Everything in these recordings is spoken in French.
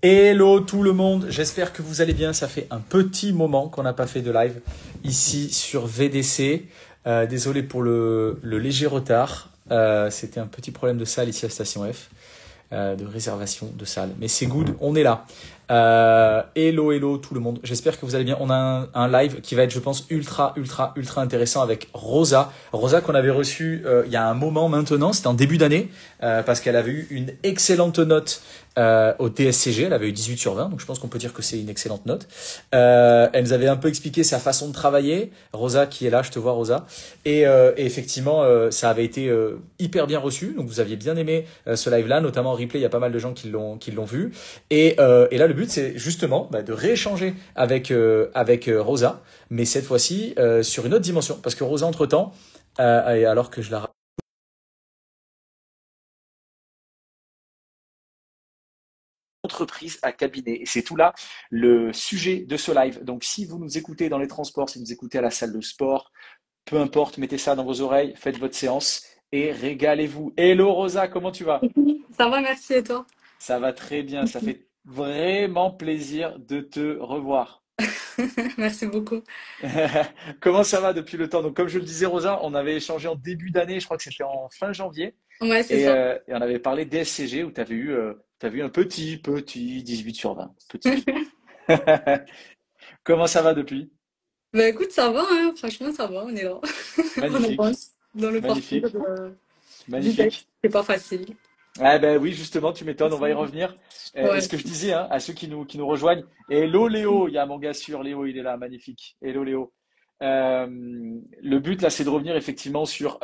Hello tout le monde, j'espère que vous allez bien. Ça fait un petit moment qu'on n'a pas fait de live ici sur VDC. Désolé pour le léger retard. C'était un petit problème de salle ici à Station F, de réservation de salle. Mais c'est good, on est là. Hello tout le monde, j'espère que vous allez bien. On a un live qui va être, je pense, ultra intéressant avec Rosa. Rosa qu'on avait reçue il y a un moment maintenant, c'était en début d'année, parce qu'elle avait eu une excellente note au DSCG, elle avait eu 18 sur 20, donc je pense qu'on peut dire que c'est une excellente note. Elle nous avait un peu expliqué sa façon de travailler. Rosa qui est là, je te vois Rosa. Et effectivement, ça avait été hyper bien reçu, donc vous aviez bien aimé ce live-là, notamment en replay, il y a pas mal de gens qui l'ont vu. Et là, le but, c'est justement de rééchanger avec Rosa, mais cette fois-ci sur une autre dimension, parce que Rosa, entre-temps, et alors que je la entreprise à cabinet. Et c'est tout là le sujet de ce live. Donc si vous nous écoutez dans les transports, si vous nous écoutez à la salle de sport, peu importe, mettez ça dans vos oreilles, faites votre séance et régalez-vous. Hello Rosa, comment tu vas? Ça va, merci, et toi? Ça va très bien, ça fait vraiment plaisir de te revoir. Merci beaucoup. Comment ça va depuis le temps? Donc comme je le disais Rosa, on avait échangé en début d'année, je crois que c'était en fin janvier, Ouais, c'est et, ça. euh, et on avait parlé DSCG où tu avais t'as vu un petit 18 sur 20. Petit. Comment ça va depuis? Bah écoute, ça va, hein. Franchement, ça va, on est là. On Magnifique, avance dans le parcours magnifique, du texte. magnifique. C'est pas facile. Ah ben oui, justement, tu m'étonnes, on va y revenir. Et ce Ouais. que je disais hein, à ceux qui nous rejoignent, hello Léo, il y a mon gars sûr, Léo, il est là, magnifique. Hello Léo. Euh, le but là, c'est de revenir effectivement sur,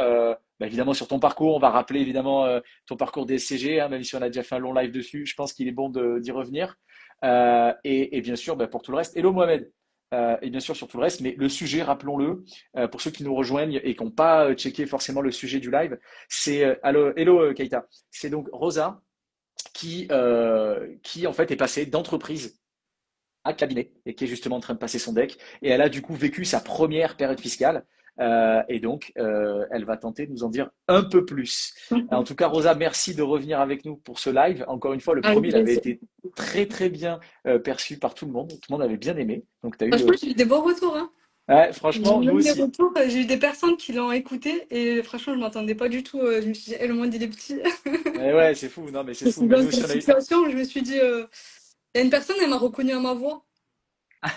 évidemment sur ton parcours. On va rappeler évidemment ton parcours des SCG, hein, même si on a déjà fait un long live dessus. Je pense qu'il est bon d'y revenir. Et bien sûr, pour tout le reste, hello Mohamed. Et bien sûr sur tout le reste, mais le sujet, rappelons-le, pour ceux qui nous rejoignent et qui n'ont pas checké forcément le sujet du live, c'est hello Keita. C'est donc Rosa qui en fait est passée d'entreprise à cabinet et qui est justement en train de passer son deck. Et elle a du coup vécu sa première période fiscale. Et donc, elle va tenter de nous en dire un peu plus. En tout cas, Rosa, merci de revenir avec nous pour ce live. Encore une fois, le Avec premier, il avait plaisir. été très bien perçu par tout le monde. Tout le monde avait bien aimé. Donc, tu as eu... Franchement, j'ai eu des bons retours, hein. ouais, J'ai franchement, nous même des aussi. retours. J'ai eu des personnes qui l'ont écouté et franchement, je m'attendais pas du tout. Je me suis dit, eh, le monde, il est petit. Mais ouais, c'est fou. Non, mais c'est Je fou. suis Mais dans nous aussi, cette on a eu... situation où je me suis dit, il y a une personne, elle m'a reconnue à ma voix.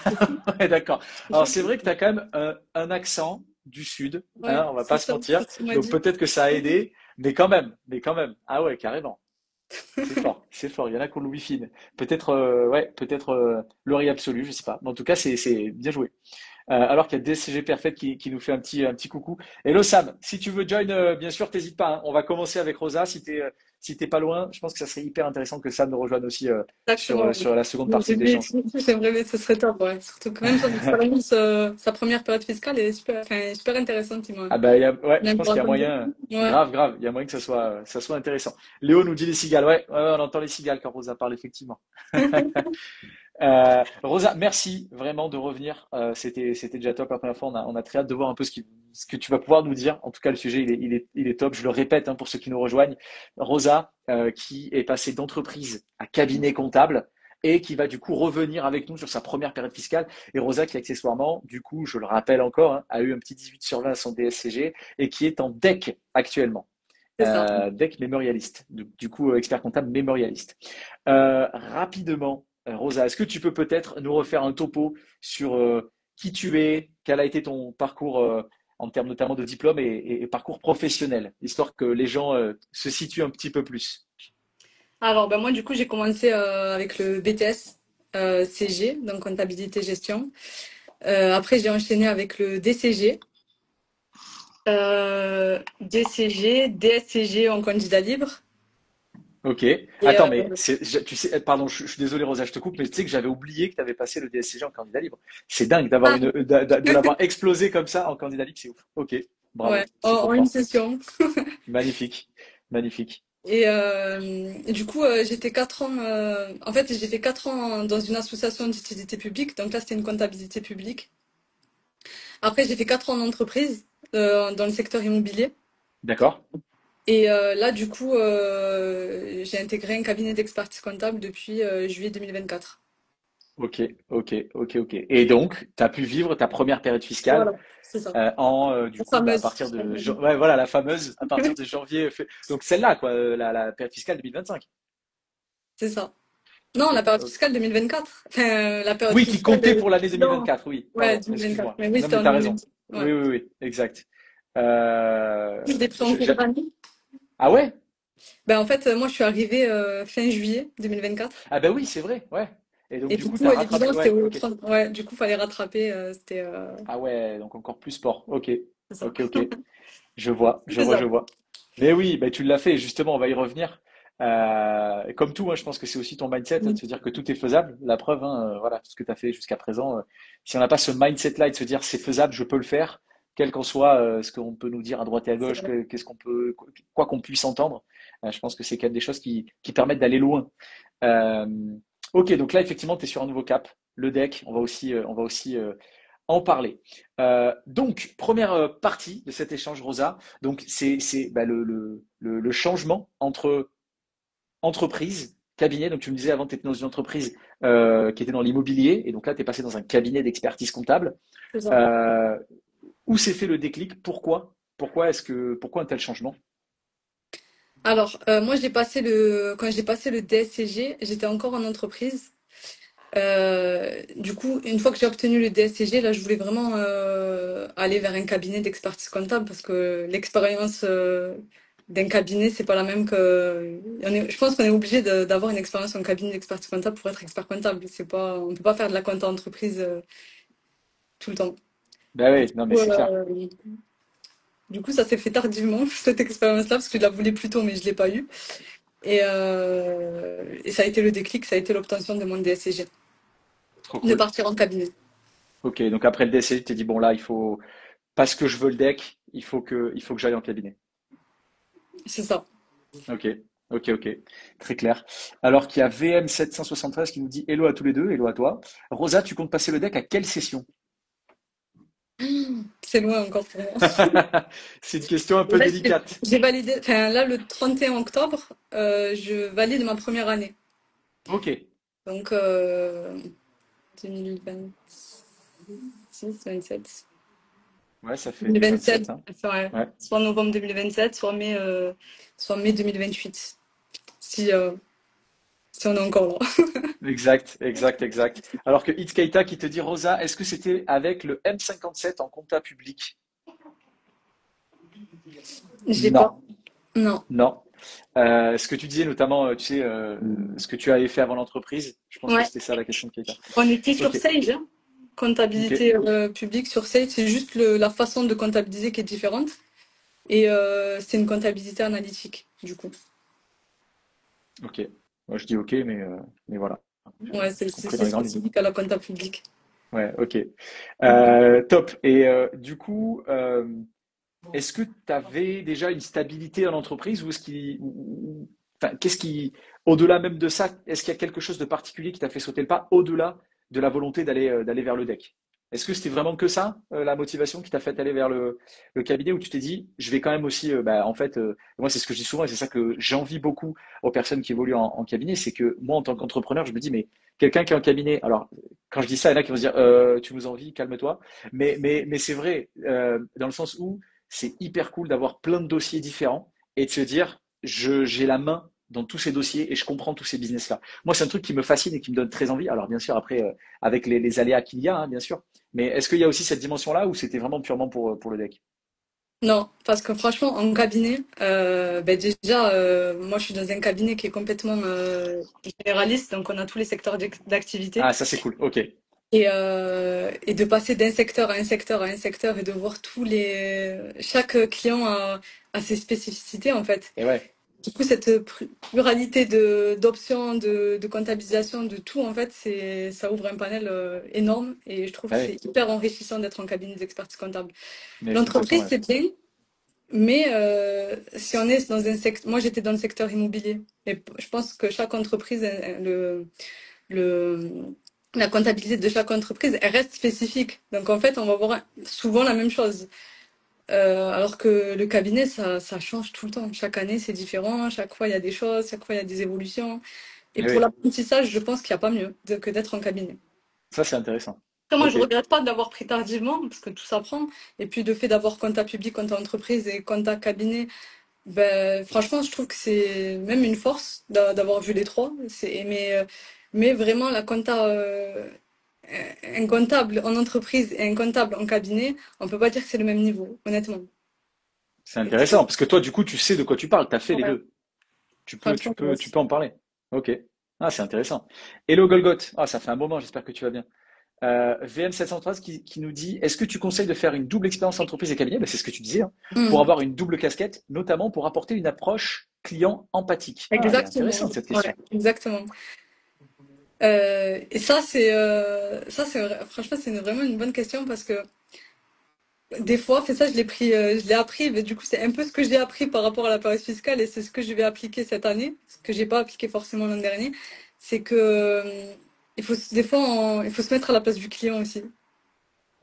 C'est fou. Ouais, d'accord. C'est Alors, c'est choqué. vrai que tu as quand même un accent du sud, Ouais, hein, on va c'est pas se ça, mentir. c'est ce qu'on m'a Donc, dit. peut-être que ça a aidé, mais quand même. Ah ouais, carrément. C'est fort, c'est fort. Il y en a qui ont Louis Fine. Peut-être, ouais, peut-être Laurie Absolu, je sais pas. Mais en tout cas, c'est bien joué. Alors qu'il y a DCG Perfect qui nous fait un petit coucou. Hello Sam, si tu veux join, bien sûr, t'hésites pas, hein. On va commencer avec Rosa. Si t'es pas loin, je pense que ça serait hyper intéressant que Sam nous rejoigne aussi sur, Exactement, euh, oui. sur la seconde partie de l'échange. J'aimerais, mais ce serait top, ouais. Surtout que même son expérience, sa première période fiscale est super, enfin, super intéressante, Ah bah, ouais, il je m'a pense qu'il y a raconté. moyen, Ouais. grave, il y a moyen que ça soit intéressant. Léo nous dit les cigales, ouais, on entend les cigales quand Rosa parle, effectivement. Rosa, merci vraiment de revenir. C'était déjà top la première fois. On a très hâte de voir un peu ce que tu vas pouvoir nous dire. En tout cas, le sujet, il est top. Je le répète hein, pour ceux qui nous rejoignent. Rosa, qui est passée d'entreprise à cabinet comptable et qui va du coup revenir avec nous sur sa première période fiscale. Et Rosa, qui accessoirement, du coup, je le rappelle encore, hein, a eu un petit 18 sur 20 à son DSCG et qui est en DEC actuellement. C'est ça. DEC mémorialiste. Du coup, expert comptable mémorialiste. Rapidement, Rosa, est-ce que tu peux peut-être nous refaire un topo sur qui tu es, quel a été ton parcours en termes notamment de diplôme et parcours professionnel, histoire que les gens se situent un petit peu plus. Alors, ben moi, du coup, j'ai commencé avec le BTS CG, donc comptabilité gestion. Après, j'ai enchaîné avec le DCG. DCG, DSCG en candidat libre. Ok. Et Attends, mais tu sais, pardon, je suis désolé Rosa, je te coupe, mais tu sais que j'avais oublié que tu avais passé le DSCG en candidat libre. C'est dingue d'avoir ah, de l'avoir explosé comme ça en candidat libre, c'est ouf. Ok, ouais, bravo, en, c'est trop en une fort. session. Magnifique, magnifique. Et du coup, j'étais 4 ans. En fait, j'ai fait 4 ans dans une association d'utilité publique. Donc là, c'était une comptabilité publique. Après, j'ai fait 4 ans en entreprise dans le secteur immobilier. D'accord? Et là, du coup, j'ai intégré un cabinet d'expertise comptable depuis juillet 2024. Ok, ok, ok, ok. Et donc, tu as pu vivre ta première période fiscale Voilà, c'est ça. du La coup, bah, à fameuse. partir de, ouais, voilà, la fameuse, à partir de janvier. Donc celle-là, quoi, la période fiscale 2025. C'est ça. Non, la Ok, période ok. fiscale 2024. Enfin, la période Oui, qui fiscale comptait pour l'année bilan. 2024. Oui, Ouais, pardon, 2024. excuse-moi. Mais oui, Non, c'était mais en t'as raison. 2024. Ouais. Oui, oui, oui, exact. Euh, Je l'ai pris en je- cours je- d'année. Ah ouais? Ben, en fait, moi, je suis arrivée fin juillet 2024. Ah bah oui, c'est vrai, ouais. Et donc Et du du coup, coup, t'as les bilans, rattrapé. c'était Ouais, au ok. 30. Ouais, du coup, fallait rattraper. Ah ouais, donc encore plus sport. Ok, C'est ça. ok, ok. Je vois, je C'est vois, ça. je vois. Mais oui, bah, tu l'as fait, justement, on va y revenir. Comme tout, hein, je pense que c'est aussi ton mindset, hein, de Oui, se dire que tout est faisable. La preuve, hein, voilà, tout ce que tu as fait jusqu'à présent. Si on n'a pas ce mindset-là et de se dire c'est faisable, je peux le faire, quel qu'en soit ce qu'on peut nous dire à droite et à c'est gauche, vrai. qu'est-ce qu'on peut, quoi qu'on puisse entendre, je pense que c'est quand même des choses qui permettent d'aller loin. Euh, ok, donc là, effectivement, tu es sur un nouveau cap. Le deck, on va aussi en parler. Donc, première partie de cet échange, Rosa. Donc, c'est bah, le changement entre entreprise, cabinet. Donc, tu me disais avant, tu étais dans une entreprise qui était dans l'immobilier. Et donc là, tu es passé dans un cabinet d'expertise comptable. C'est ça. Euh, où s'est fait le déclic? Pourquoi? Pourquoi un tel changement? Alors, moi, quand j'ai passé le DSCG, j'étais encore en entreprise. Du coup, une fois que j'ai obtenu le DSCG, là, je voulais vraiment aller vers un cabinet d'expertise comptable parce que l'expérience d'un cabinet, c'est pas la même que. Je pense qu'on est obligé d'avoir une expérience en cabinet d'expertise comptable pour être expert comptable. C'est pas, on peut pas faire de la compta entreprise tout le temps. Ben Du oui, non, mais coup, c'est clair. euh, du coup, ça s'est fait tardivement cette expérience-là parce que je la voulais plus tôt, mais je l'ai pas eu. Et ça a été le déclic, ça a été l'obtention de mon DSCG, Trop de cool. partir en cabinet. Ok, donc après le décès, tu t'es dit, bon, là, il faut, parce que je veux le deck, il faut que j'aille en cabinet. C'est ça. Ok, ok, ok. Très clair. Alors qu'il y a VM773 qui nous dit hello à tous les deux, hello à toi. Rosa, tu comptes passer le deck à quelle session? C'est loin encore pour moi. C'est une question un peu Là, délicate. j'ai validé, enfin là, le 31 octobre, je valide ma première année. Ok. Donc, 2026, 27. Ouais, ça fait 2027, 2027, hein. ouais. Ouais. Soit novembre 2027, soit mai 2028. Si, si on est encore là. Exact, exact, exact. Alors que Keita qui te dit, Rosa, est-ce que c'était avec le M57 en compta public? J'ai pas. Non, Non. non. Ce que tu disais notamment, tu sais, ce que tu avais fait avant l'entreprise, je pense que Ouais. c'était ça la question de Keita. On était sur Ok, Sage, hein. ok, Comptabilité publique sur Sage. C'est juste la façon de comptabiliser qui est différente. Et c'est une comptabilité analytique, du coup. ok. Moi je dis ok, mais voilà. J'ai Ouais, juste compris dans c'est les grandes lignes. spécifique à la compta publique. Ouais, ok. Top. Et du coup, est-ce que tu avais déjà une stabilité en entreprise ou est-ce qu'il, enfin, qu'est-ce qui, au-delà même de ça, est-ce qu'il y a quelque chose de particulier qui t'a fait sauter le pas au-delà de la volonté d'aller vers le deck? Est-ce que c'était vraiment que ça, la motivation qui t'a fait aller vers le cabinet où tu t'es dit, je vais quand même aussi, bah, en fait, moi c'est ce que je dis souvent et c'est ça que j'envie beaucoup aux personnes qui évoluent en cabinet, c'est que moi en tant qu'entrepreneur, je me dis, mais quelqu'un qui est en cabinet, alors quand je dis ça, il y en a qui vont se dire, tu nous envies, calme-toi, mais c'est vrai, dans le sens où c'est hyper cool d'avoir plein de dossiers différents et de se dire, j'ai la main dans tous ces dossiers et je comprends tous ces business-là. Moi, c'est un truc qui me fascine et qui me donne très envie. Alors, bien sûr, après, avec les aléas qu'il y a, hein, bien sûr. Mais est-ce qu'il y a aussi cette dimension-là ou c'était vraiment purement pour le deck? Non, parce que franchement, en cabinet, ben déjà, moi je suis dans un cabinet qui est complètement généraliste, donc on a tous les secteurs d'activité. Ah, ça c'est cool. Ok. Et de passer d'un secteur à un secteur à un secteur et de voir chaque client a ses spécificités en fait. Et ouais, Du coup, cette pluralité d'options, de comptabilisation, de tout, en fait, ça ouvre un panel énorme et je trouve ah que ouais. c'est hyper enrichissant d'être en cabinet d'expertise comptable. Mais complètement, L'entreprise, ouais. c'est bien, mais si on est dans un secteur, moi j'étais dans le secteur immobilier, et je pense que chaque entreprise, le, la comptabilité de chaque entreprise, elle reste spécifique. Donc en fait, on va voir souvent la même chose. Alors que le cabinet, ça change tout le temps. Chaque année, c'est différent. Chaque fois, il y a des choses. Chaque fois, il y a des évolutions. Et Eh pour oui, l'apprentissage, je pense qu'il n'y a pas mieux que d'être en cabinet. ça c'est intéressant. Après, moi, je Ok. regrette pas d'avoir pris tardivement, parce que tout s'apprend. Et puis, le fait d'avoir compta public, compta entreprise et compta cabinet, ben, franchement, je trouve que c'est même une force d'avoir vu les trois. Mais vraiment, la compta, un comptable en entreprise et un comptable en cabinet, on peut pas dire que c'est le même niveau, honnêtement. C'est Et c'est- intéressant parce que toi, du coup, tu sais de quoi tu parles. Tu as fait les ouais, deux. franchement, Tu peux en parler. Ok. Ah, c'est intéressant. Hello Golgoth. Ah, ça fait un moment. J'espère que tu vas bien. VM713 qui nous dit, est-ce que tu conseilles de faire une double expérience entreprise et cabinet? Ben, c'est ce que tu disais, hein, pour Hmm, avoir une double casquette, notamment pour apporter une approche client empathique. Ah, elle est exactement. intéressante cette Ouais, question. exactement. Et ça, franchement, vraiment une bonne question parce que des fois, fait ça, je l'ai appris, mais du coup, c'est un peu ce que j'ai appris par rapport à la période fiscale et c'est ce que je vais appliquer cette année, ce que j'ai pas appliqué forcément l'an dernier, c'est que des fois, il faut se mettre à la place du client aussi.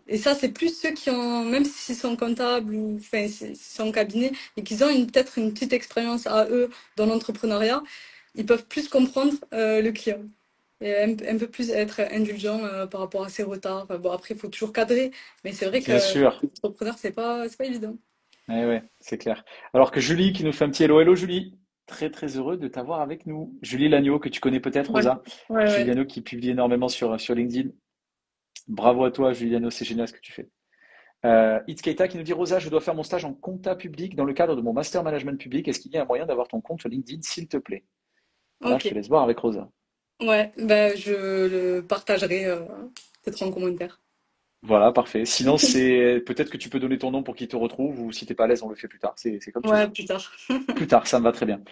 Et ça, c'est plus ceux qui ont, même s'ils sont comptables ou enfin, s'ils sont en cabinet et qu'ils ont peut-être une petite expérience à eux dans l'entrepreneuriat, ils peuvent plus comprendre le client et un peu plus être indulgent par rapport à ses retards. Enfin, bon, après, il faut toujours cadrer, mais c'est vrai que Bien sûr. l'entrepreneur, c'est pas évident. Eh ouais, c'est clair. Alors que Julie qui nous fait un petit hello, hello Julie. Très très heureux de t'avoir avec nous. Julie Lagneau, que tu connais peut-être, Ouais, Rosa. ouais, Julie ouais. Lagneau qui publie énormément sur LinkedIn. Bravo à toi, Julie Lagneau, c'est génial ce que tu fais. It's Keita qui nous dit Rosa, je dois faire mon stage en compta public dans le cadre de mon master management public. Est-ce qu'il y a un moyen d'avoir ton compte LinkedIn, s'il te plaît? Là, Ok. je te laisse voir avec Rosa. Ouais, ben, je le partagerai peut-être en commentaire. Voilà, parfait. Sinon, c'est peut-être que tu peux donner ton nom pour qu'il te retrouve ou si t'es pas à l'aise, on le fait plus tard. C'est comme tu veux. Ouais, plus tard. Plus tard, ça me va très bien.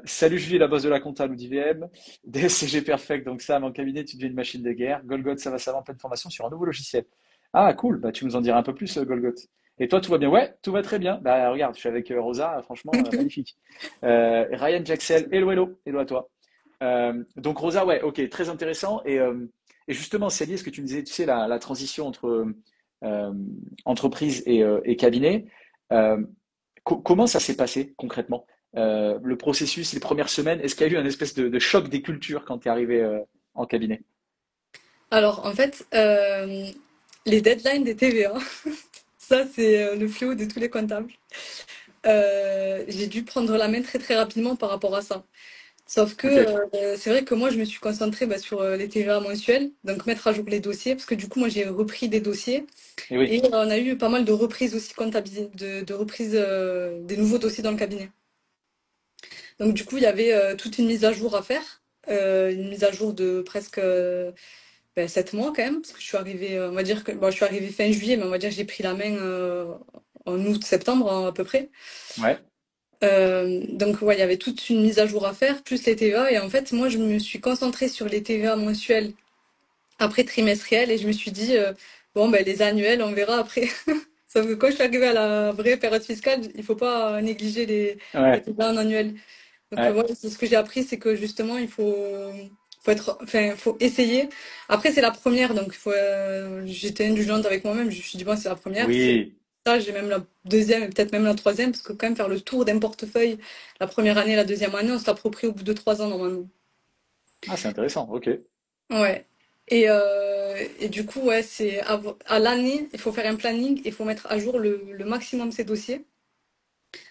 Salut Julie, la boss de la compta, nous dit VM. DSCG Perfect, donc ça, en cabinet, tu deviens une machine de guerre. Golgoth, ça va savoir en pleine formation sur un nouveau logiciel. Ah, cool, bah, tu nous en diras un peu plus, Golgoth. Et toi, tout va bien? Ouais, tout va très bien. Bah, regarde, je suis avec Rosa, franchement, magnifique. Ryan Jaxel, hello, hello, hello à toi. Donc Rosa, ouais, ok, très intéressant. Et justement, c'est lié à ce que tu me disais, tu sais, la transition entre euh, entreprise et cabinet. Euh, comment ça s'est passé concrètement? Le processus, les premières semaines, est-ce qu'il y a eu un espèce de choc des cultures quand tu es arrivé en cabinet? Alors, en fait, les deadlines des TVA, ça, c'est le fléau de tous les comptables. J'ai dû prendre la main très très rapidement par rapport à ça. Sauf que Ok, c'est vrai que moi, je me suis concentrée bah, sur les TVA mensuels, donc mettre à jour les dossiers, parce que du coup, moi, j'ai repris des dossiers et oui, et on a eu pas mal de reprises aussi comptabilisées, de reprises des nouveaux dossiers dans le cabinet. Donc du coup, il y avait toute une mise à jour à faire, une mise à jour de presque 7 mois quand même, parce que je suis arrivée, on va dire que bon, je suis arrivée fin juillet, mais on va dire que j'ai pris la main en août-septembre à peu près. ouais, Donc ouais, il y avait toute une mise à jour à faire, plus les TVA. Et en fait, moi, je me suis concentrée sur les TVA mensuels après trimestriels et je me suis dit, bon, ben, les annuels, on verra après. Sauf que quand je suis arrivée à la vraie période fiscale, il faut pas négliger les ouais, TVA en annuel. Donc ouais, voilà, c'est ce que j'ai appris, c'est que justement, faut essayer. Après, c'est la première, donc j'étais indulgente avec moi-même. Je me suis dit, bon, c'est la première, c'est oui. ça, j'ai même la deuxième et peut-être même la troisième, parce que quand même faire le tour d'un portefeuille, la première année, la deuxième année, on se l'approprie au bout de 3 ans normalement. Ah, c'est intéressant, ok. Ouais. Et du coup, ouais, à l'année, il faut faire un planning, il faut mettre à jour le maximum ses dossiers.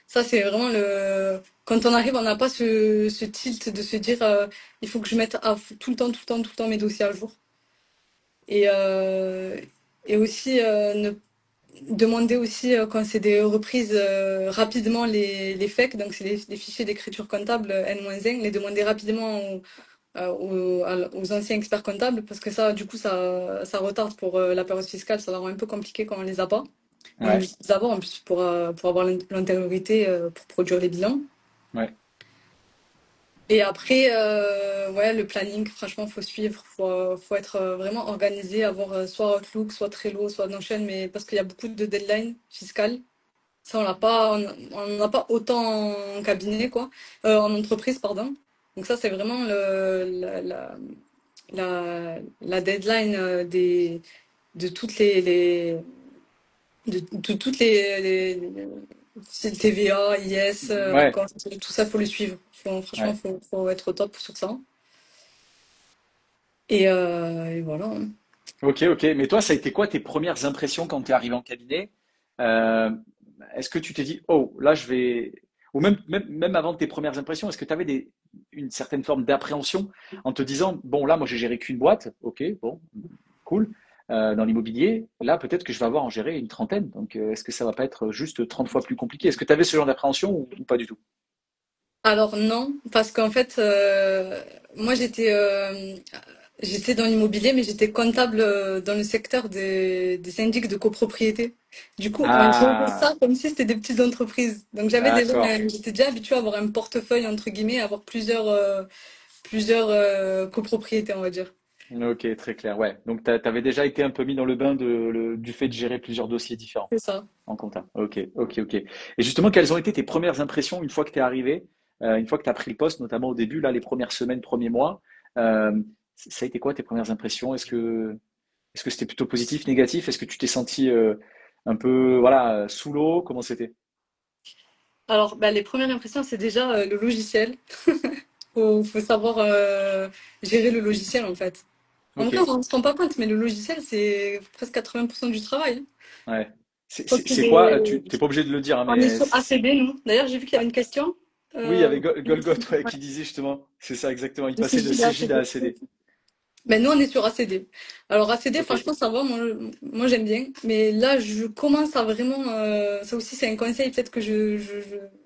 Ça, c'est vraiment le. Quand on arrive, on n'a pas ce tilt de se dire il faut que je mette tout le temps, tout le temps, tout le temps mes dossiers à jour. Et, euh, et aussi, demander aussi, quand c'est des reprises, rapidement les FEC, donc c'est les fichiers d'écriture comptable N-1, les demander rapidement aux anciens experts comptables, parce que ça, du coup, ça retarde pour la période fiscale, ça va rend un peu compliqué quand on les a pas. On est Ouais, obligé de les avoir en plus pour avoir l'antériorité pour produire les bilans. ouais, Et après, ouais, le planning, franchement, faut suivre, faut être vraiment organisé, avoir soit Outlook, soit Trello, soit Notion, mais parce qu'il y a beaucoup de deadlines fiscales. Ça, on n'a pas autant en cabinet, quoi, en entreprise, pardon. Donc ça, c'est vraiment la deadline de toutes de toutes c'est TVA, IS, la Ouais, Poste, tout ça, faut le suivre. Franchement, ouais. faut être au top sur ça. Et voilà, hein. Ok, ok. Mais toi, ça a été quoi tes premières impressions quand tu es arrivé en cabinet? Euh, Est-ce que tu t'es dit, oh, là, je vais. Ou même avant tes premières impressions, est-ce que tu avais une certaine forme d'appréhension en te disant, bon, là, moi, j'ai géré qu'une boîte, ok, bon, cool, dans l'immobilier. Là, peut-être que je vais avoir en gérer une trentaine. Donc, est-ce que ça va pas être juste 30 fois plus compliqué? Est-ce que tu avais ce genre d'appréhension ou pas du tout? Alors non, parce qu'en fait, moi j'étais dans l'immobilier, mais j'étais comptable dans le secteur des syndics de copropriété. Du coup, on gérait Ah, ça comme si c'était des petites entreprises. Donc d'accord. j'étais déjà habituée à avoir un portefeuille entre guillemets, à avoir plusieurs copropriétés, on va dire. Ok, très clair. Ouais. Donc, tu avais déjà été un peu mis dans le bain du fait de gérer plusieurs dossiers différents. C'est ça. En compta. Ok, ok, ok. Et justement, quelles ont été tes premières impressions une fois que tu es arrivé, une fois que tu as pris le poste, notamment au début, là, les premières semaines, premiers mois, euh, ça a été quoi tes premières impressions? Est-ce que c'était plutôt positif, négatif? Est-ce que tu t'es senti un peu, voilà, sous l'eau? Comment c'était? Alors, bah, les premières impressions, c'est déjà le logiciel. Faut savoir gérer le logiciel en fait. En Ok, vrai, on ne se rend pas compte, mais le logiciel, c'est presque 80% du travail, hein. ouais. C'est Faut c'est- qu'il c'est quoi? ait- Tu t'es pas obligé de le dire, hein, On est mais sur ACD, nous. D'ailleurs, j'ai vu qu'il y avait ah, une question. oui, il y avait Ouais, Golgoth ouais, qui disait justement, c'est ça exactement, il de passait de CJ à CJ à ACD. ACD. Mais nous, on est sur ACD. Alors, ACD, Ok, franchement, ça va. Moi j'aime bien. Mais là, je commence à vraiment. Ça aussi, c'est un conseil peut-être que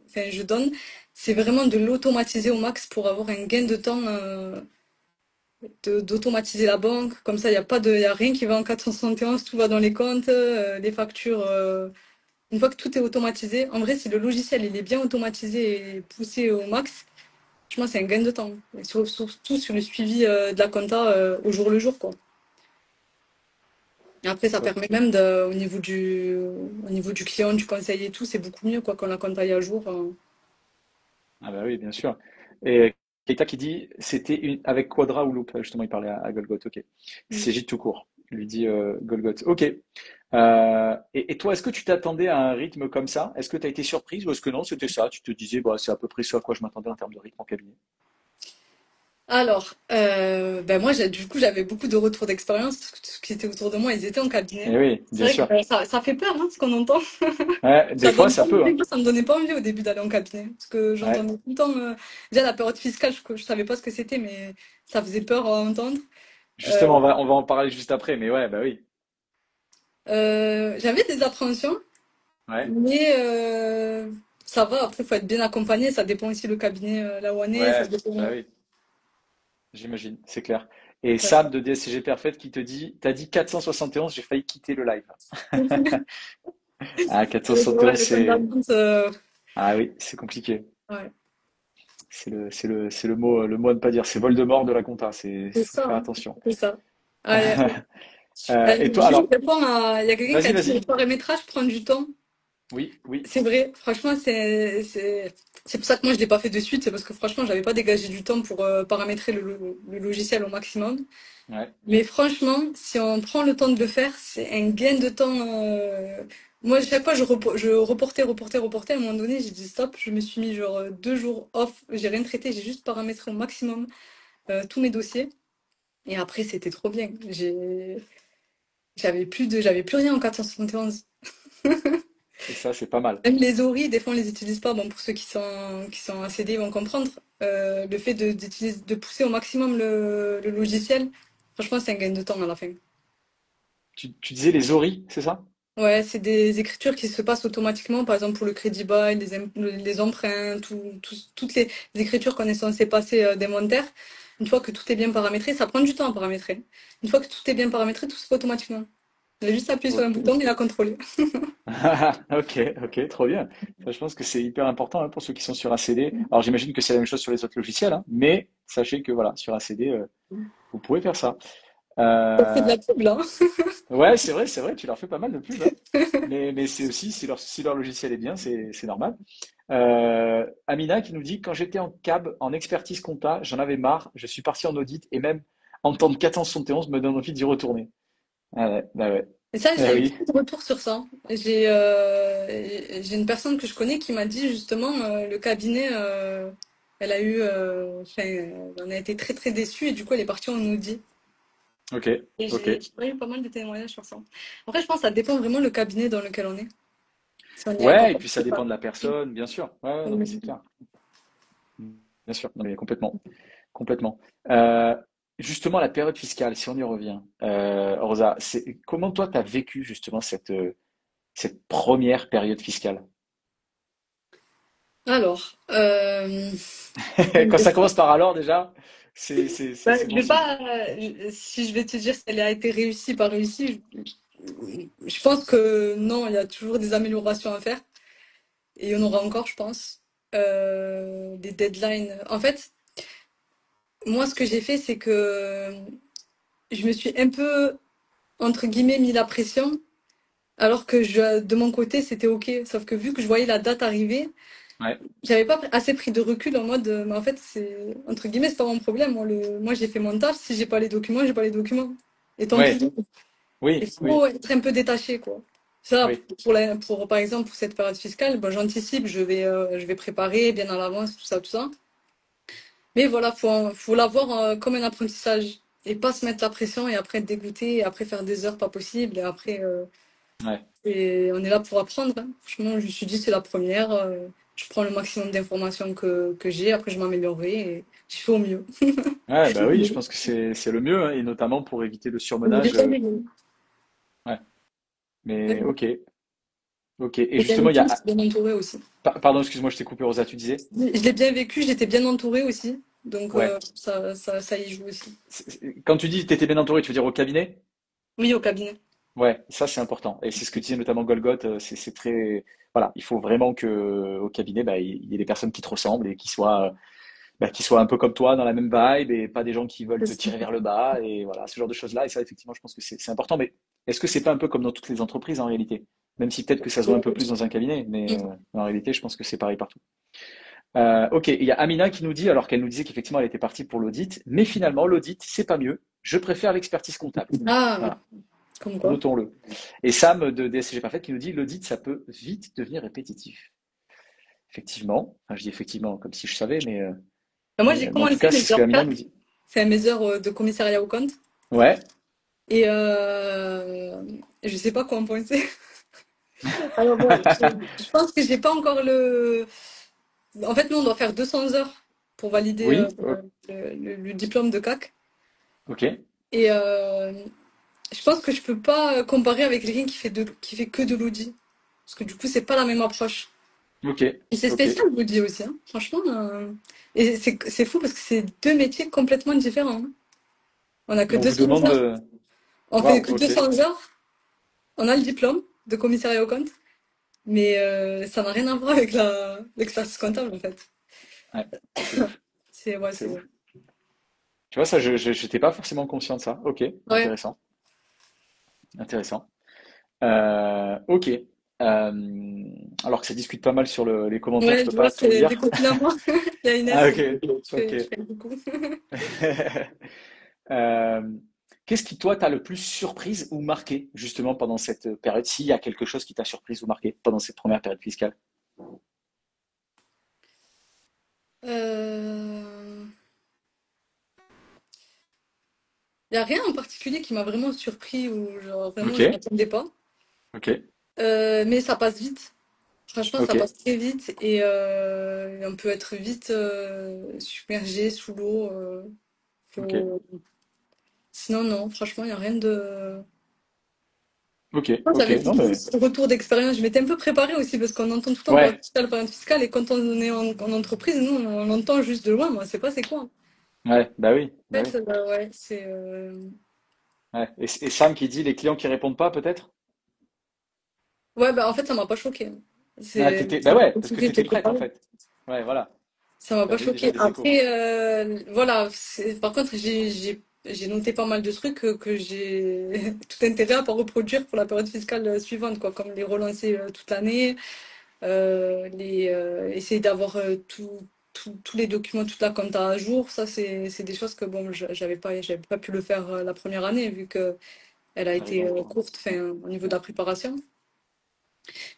enfin, je donne. C'est vraiment de l'automatiser au max pour avoir un gain de temps, d'automatiser la banque. Comme ça, il y a rien qui va en 471, tout va dans les comptes, les factures. Une fois que tout est automatisé, en vrai, si le logiciel il est bien automatisé et poussé au max, franchement, c'est un gain de temps. Et surtout sur le suivi de la compta au jour le jour, quoi. Et après, ça top. permet même au niveau du client, du conseil et tout, c'est beaucoup mieux, quoi, quand la compta est à jour. Ah bah oui, bien sûr. Et quelqu'un qui dit, c'était avec Quadra ou Loop, justement, il parlait à Golgoth, ok. Mm. C'est J tout court, lui dit Golgoth. Ok. Et toi, est-ce que tu t'attendais à un rythme comme ça? Est-ce que tu as été surprise ou est-ce que non, c'était ça? Tu te disais, bah, c'est à peu près ce à quoi je m'attendais en termes de rythme en cabinet. Alors, ben moi, du coup, j'avais beaucoup de retours d'expérience, parce que tout ce qui était autour de moi, ils étaient en cabinet. Eh oui, C'est bien vrai que sûr. ça fait peur, hein, ce qu'on entend. Ouais, des Ça fois, donne ça pas peut, envie. hein. Moi, ça me donnait pas envie au début d'aller en cabinet. Parce que Ouais, j'entendais tout le temps. Déjà, la période fiscale, je savais pas ce que c'était, mais ça faisait peur à entendre. Euh, justement, on va en parler juste après, mais ouais, bah oui. J'avais des appréhensions, Ouais, mais ça va. Après, il faut être bien accompagné. Ça dépend aussi le cabinet là où on est. Ça ouais, bah dépend. oui, j'imagine, c'est clair. Et Ouais. Sam de DSCG Perfect qui te dit, t'as dit 471, j'ai failli quitter le live. Ah, Ouais, 471, le compte c'est. d'attente, Ah oui, c'est compliqué. ouais. C'est le mot à ne pas dire. C'est Voldemort de la compta. C'est Faut ça, faire hein. attention. C'est ça. Ah, Et toi, juste alors, répondre il y a quelqu'un qui vas-y, a dit le vas-y. paramétrage prend du temps. Oui, oui, C'est vrai, franchement, c'est pour ça que moi je l'ai pas fait de suite, c'est parce que franchement, j'avais pas dégagé du temps pour paramétrer le logiciel au maximum. ouais. Mais franchement, si on prend le temps de le faire, c'est un gain de temps. Moi, chaque fois, je reportais. À un moment donné, j'ai dit stop. Je me suis mis genre 2 jours off. J'ai rien traité. J'ai juste paramétré au maximum tous mes dossiers. Et après, c'était trop bien. J'avais plus rien en 471. Et ça, c'est pas mal. Même les ORI, des fois, on les utilise pas. Bon, pour ceux qui sont ACD, ils vont comprendre. Le fait de pousser au maximum le logiciel, franchement, c'est un gain de temps à la fin. Tu disais les ORI, c'est ça? Ouais, c'est des écritures qui se passent automatiquement, par exemple pour le crédit bail, les emprunts, toutes les écritures qu'on est censé passer d'inventaire. Une fois que tout est bien paramétré, ça prend du temps à paramétrer. Une fois que tout est bien paramétré, tout se fait automatiquement. Il a juste appuyé sur un Ok. bouton et il a contrôlé. Ok, ok, trop bien. Ça, je pense que c'est hyper important hein, pour ceux qui sont sur ACD. Alors, j'imagine que c'est la même chose sur les autres logiciels, hein, mais sachez que voilà, sur ACD, vous pouvez faire ça. Ça fait de Euh, la pub là. Ouais, c'est vrai, tu leur fais pas mal de pub, hein. Mais c'est aussi, si leur logiciel est bien, c'est normal. Amina qui nous dit, quand j'étais en cab, en expertise compta, j'en avais marre, je suis parti en audit et même entendre 471 me donne envie d'y retourner. Ah ouais, bah ouais. Et ça, Eh j'ai eu oui, beaucoup de retours sur ça. J'ai une personne que je connais qui m'a dit justement le cabinet, elle a eu, enfin, elle en a été très très déçue et du coup elle est partie en Audi. ok, Et ok. j'ai eu pas mal de témoignages sur ça. Après, je pense que ça dépend vraiment le cabinet dans lequel on est. Si on est Ouais, et puis accompagné ça par... dépend de la personne, bien sûr. Ouais, ouais, non, mais c'est clair. Bien sûr, non, mais complètement, complètement. Euh, Justement, la période fiscale, si on y revient, Rosa, comment toi, tu as vécu justement cette première période fiscale? Alors, Quand ça commence par alors, déjà, c'est je bon vais signe. pas, si je vais te dire si elle a été réussie, pas réussie, je pense que non, il y a toujours des améliorations à faire. Et il y en aura encore, je pense. Des deadlines. En fait, moi, ce que j'ai fait, c'est que je me suis un peu, entre guillemets, mis la pression, alors que de mon côté, c'était OK. Sauf que vu que je voyais la date arriver, Ouais, j'avais pas assez pris de recul en mode, mais en fait, entre guillemets, c'est pas mon problème. Moi, j'ai fait mon taf. Si j'ai pas les documents, j'ai pas les documents. Et tant ouais, pis. Il oui, faut oui, être un peu détaché, quoi. Ça, oui, par exemple, pour cette période fiscale, ben, j'anticipe, je vais préparer bien à l'avance, tout ça, tout ça. Mais voilà, faut l'avoir comme un apprentissage et pas se mettre la pression et après être dégoûté et après faire des heures pas possibles et après ouais. on est là pour apprendre, hein. Franchement, je me suis dit c'est la première, je prends le maximum d'informations que j'ai, après je m'améliorerai et je fais au mieux. Ouais, bah oui, je pense que c'est le mieux, hein, et notamment pour éviter le J'ai surmenage. bien vécu. Ouais, mais ok, ok. Et J'ai bien justement, il y vécu, a. j'étais bien entourée aussi. Pardon, excuse-moi, je t'ai coupé, Rosa, tu disais? Je l'ai bien vécu, j'étais bien entourée aussi. Donc Ouais. ça y joue aussi. Quand tu dis que tu étais bien entouré, tu veux dire au cabinet? Oui, au cabinet. Ouais, ça c'est important. Et c'est ce que disait notamment Golgoth, c'est très. Voilà, il faut vraiment que au cabinet, bah, il y ait des personnes qui te ressemblent et qui soient un peu comme toi dans la même vibe et pas des gens qui veulent te tirer vers le bas et voilà, ce genre de choses-là. Et ça, effectivement, je pense que c'est important. Mais est-ce que c'est pas un peu comme dans toutes les entreprises en réalité? Même si peut-être que ça se voit un peu plus dans un cabinet, mais en réalité, je pense que c'est pareil partout. Ok, il y a Amina qui nous dit, alors qu'elle nous disait qu'effectivement elle était partie pour l'audit, mais finalement l'audit, c'est pas mieux. Je préfère l'expertise comptable. Ah, Voilà, comme quoi. notons-le. Et Sam de DSCG Parfait qui nous dit, l'audit, ça peut vite devenir répétitif. Effectivement, enfin, je dis effectivement comme si je savais, Moi, j'ai mais en tout commencé cas, c'est mes ce que heures Amina 4, nous dit. c'est mes heures de commissariat au compte. Ouais, Et je sais pas quoi en penser. Alors bon, je pense que j'ai pas encore le. En fait, nous, on doit faire 200 heures pour valider oui, le diplôme de CAC. ok, Et je pense que je peux pas comparer avec quelqu'un qui fait que de l'audit. Parce que du coup, c'est pas la même approche. ok, Et c'est ok. spécial l'audit aussi, hein. Franchement. Et c'est fou parce que c'est deux métiers complètement différents, hein. On a que On vous 200 demande heures. de... On fait Waouh, que ok. 200 heures. On a le diplôme de commissariat au compte. Mais ça n'a rien à voir avec l'expertise comptable, en fait. Ouais, c'est ouf, Ouais, c'est ouf. Tu vois, ça, je n'étais pas forcément conscient de ça. Ok, ouais, intéressant, intéressant. Ok. Alors que ça discute pas mal sur les commentaires, je ouais, peux je vois, pas trop c'est des lire. copines à moi. Il y a Ah, Inès, ok, ok. je fais beaucoup. Euh, Qu'est-ce qui, toi, t'a le plus surprise ou marqué, justement, pendant cette période, s'il y a quelque chose qui t'a surprise ou marqué pendant cette première période fiscale? Euh... Il n'y a rien en particulier qui m'a vraiment surpris ou genre vraiment Ok, je m'attendais pas. ok, Mais ça passe vite. Franchement, ok, ça passe très vite et on peut être vite submergé sous l'eau. ok, Faut- Sinon, non, franchement, il n'y a rien de. ok, Moi, ok. j'avais fait Non, beaucoup mais... de retours d'expérience. Je m'étais un peu préparée aussi parce qu'on entend tout le temps Ouais, période fiscale et quand on est en entreprise, nous, on entend juste de loin. Moi, c'est pas c'est quoi. ouais, bah oui, En bah fait, oui. ouais, c'est. Ouais. Et Sam qui dit les clients qui répondent pas, peut-être? Ouais, bah en fait, ça m'a pas choqué. Ah, bah Ça m'a ouais, pas parce que choqué, t'étais j'étais prête, en préparée. fait. Ouais, voilà. Ça m'a pas T'avais eu déjà choqué. des échos. Après, voilà. Par contre, j'ai noté pas mal de trucs que j'ai tout intérêt à pas reproduire pour la période fiscale suivante, quoi, comme les relancer toute l'année, essayer d'avoir tous les documents, toute la compta à jour. Ça, c'est des choses que bon, j'avais pas pu le faire la première année, vu que Elle a Ça été rigole pas. courte, enfin, au niveau de la préparation.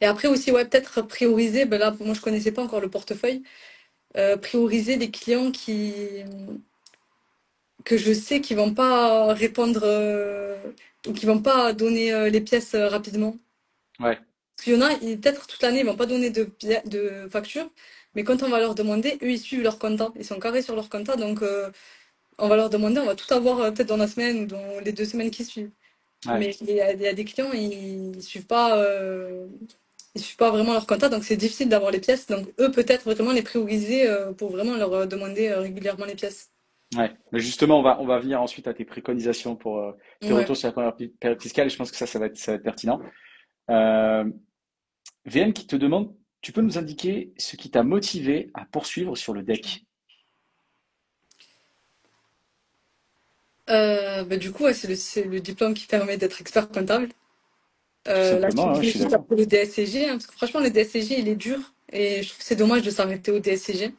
Et après aussi, ouais, peut-être prioriser, ben là, moi je connaissais pas encore le portefeuille, prioriser les clients que je sais qu'ils vont pas répondre ou qui vont pas donner les pièces rapidement. Ouais, Parce qu'il y en a, peut-être toute l'année, ils vont pas donner de facture, mais quand on va leur demander, eux, ils suivent leur compta. Ils sont carrés sur leur compta, donc on va leur demander, on va tout avoir peut-être dans la semaine ou dans les 2 semaines qui suivent. ouais, Mais il y a des clients, ils suivent pas vraiment leur compta, donc c'est difficile d'avoir les pièces. Donc eux, peut-être vraiment les prioriser pour vraiment leur demander régulièrement les pièces. ouais. Mais justement, on va venir ensuite à tes préconisations pour tes Ouais. retours sur la première période fiscale. Et je pense que ça va être pertinent. Euh, VM qui te demande, tu peux nous indiquer ce qui t'a motivé à poursuivre sur le deck? Bah, du coup, ouais, c'est le diplôme qui permet d'être expert comptable. Tout Là, je simplement, hein, je suis suis juste d'accord. après le DSCG, hein, parce que franchement, le DSCG, il est dur. Et je trouve que c'est dommage de s'arrêter au DSCG.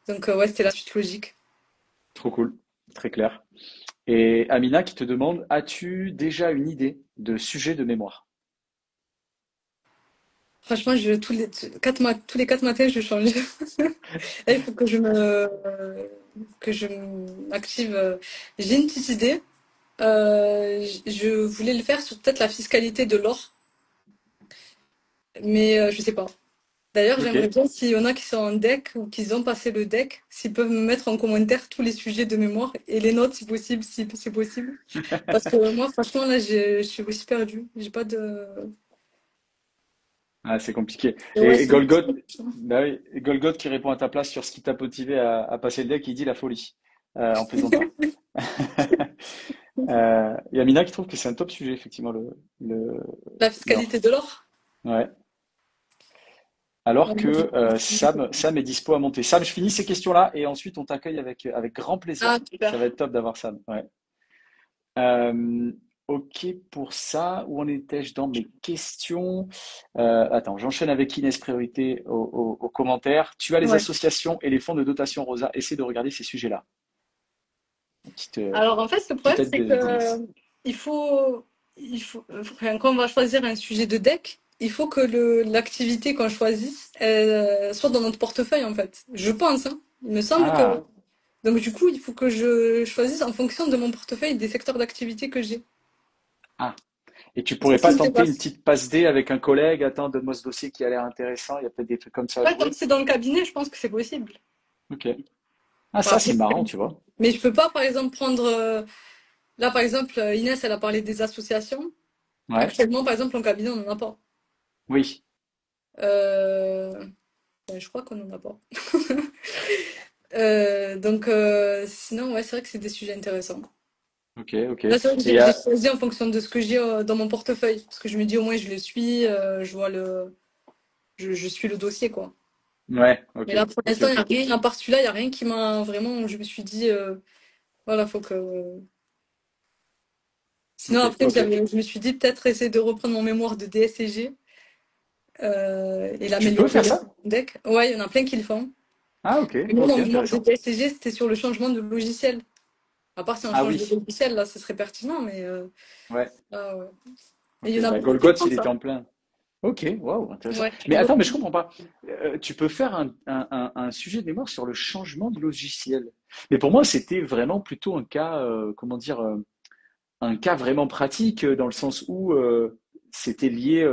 Donc, ouais, c'était la suite logique. Trop cool, très clair. Et Amina qui te demande, as-tu déjà une idée de sujet de mémoire? Franchement, tous les 4 matins, je change. Là, il faut que je m'active. J'ai une petite idée. Je voulais le faire sur peut-être la fiscalité de l'or, mais je sais pas. D'ailleurs, Ok. j'aimerais bien s'il y en a qui sont en deck ou qui ont passé le deck, s'ils peuvent me mettre en commentaire tous les sujets de mémoire et les notes si possible, si c'est possible. Parce que moi, franchement, là, je suis aussi perdue. J'ai pas de. Ah, c'est compliqué. Et ouais, Et c'est une Golgoth, petite. bah oui, et Golgoth qui répond à ta place sur ce qui t'a motivé à passer le deck, il dit la folie, en plaisantant. Et Amina qui trouve que c'est un top sujet, effectivement, La fiscalité l'or. de l'or. Ouais. Alors Ouais, moi, que Sam est dispo à monter. Sam, je finis ces questions-là et ensuite on t'accueille avec grand plaisir. Ah, Ça va super. être top d'avoir Sam. Ouais. Euh, ok pour ça. Où en étais-je dans mes questions? Attends, j'enchaîne avec Inès priorité aux commentaires. Tu as les Ouais. associations et les fonds de dotation Rosa. Essaie de regarder ces sujets-là. Petite, Alors, en fait, le petite problème, aide c'est que d'Inès. enfin, quand on va choisir un sujet de deck, il faut que l'activité qu'on choisisse soit dans notre portefeuille, en fait. Je pense, hein. Il me semble que. Ah, Donc, du coup, il faut que je choisisse en fonction de mon portefeuille des secteurs d'activité que j'ai. ah. Et tu Parce que pourrais pas si c'est tenter pas. une petite passe D avec un collègue? Attends, donne-moi ce dossier qui a l'air intéressant. Il y a peut-être des trucs comme ça à Ouais, tant que jouer. c'est dans le cabinet, je pense que c'est possible. Ok. Ah, Bon, ça, après, c'est marrant, tu vois. mais je peux pas, par exemple, prendre. Là, par exemple, Inès, elle a parlé des associations. Ouais. Actuellement, par exemple, en cabinet, on n'en a pas. Oui. Euh, ouais, je crois qu'on n'en a pas. Donc, sinon, ouais, c'est vrai que c'est des sujets intéressants. Ok, ok. Là, c'est vrai que Et j'ai choisi en fonction de ce que j'ai dans mon portefeuille. Parce que je me dis, au moins, je le suis, je suis le dossier, quoi. ouais, ok, Mais là, pour ok, l'instant, il n'y a ok. rien, à part celui-là, il n'y a rien qui m'a vraiment, je me suis dit, voilà, faut que. Sinon, Ok, après, ok. je me suis dit, peut-être essayer de reprendre mon mémoire de DSCG et Tu peux l'améliorer faire avec ça? mon deck. Ouais, il y en a plein qui le font. Ah, ok, Mais moi, ok, mon mémoire de intéressant. DSCG, c'était sur le changement de logiciel. À part si on Ah change de oui, logiciel, là, ce serait pertinent, mais ouais, là, ouais. Et il y ok. en a Bah, beaucoup qui Golgoth, font il était ça. en plein. Ok, waouh, intéressant. Ouais, Mais attends, mais je comprends pas. Tu peux faire un sujet de mémoire sur le changement de logiciel. Mais pour moi, c'était vraiment plutôt un cas, comment dire, un cas vraiment pratique dans le sens où c'était lié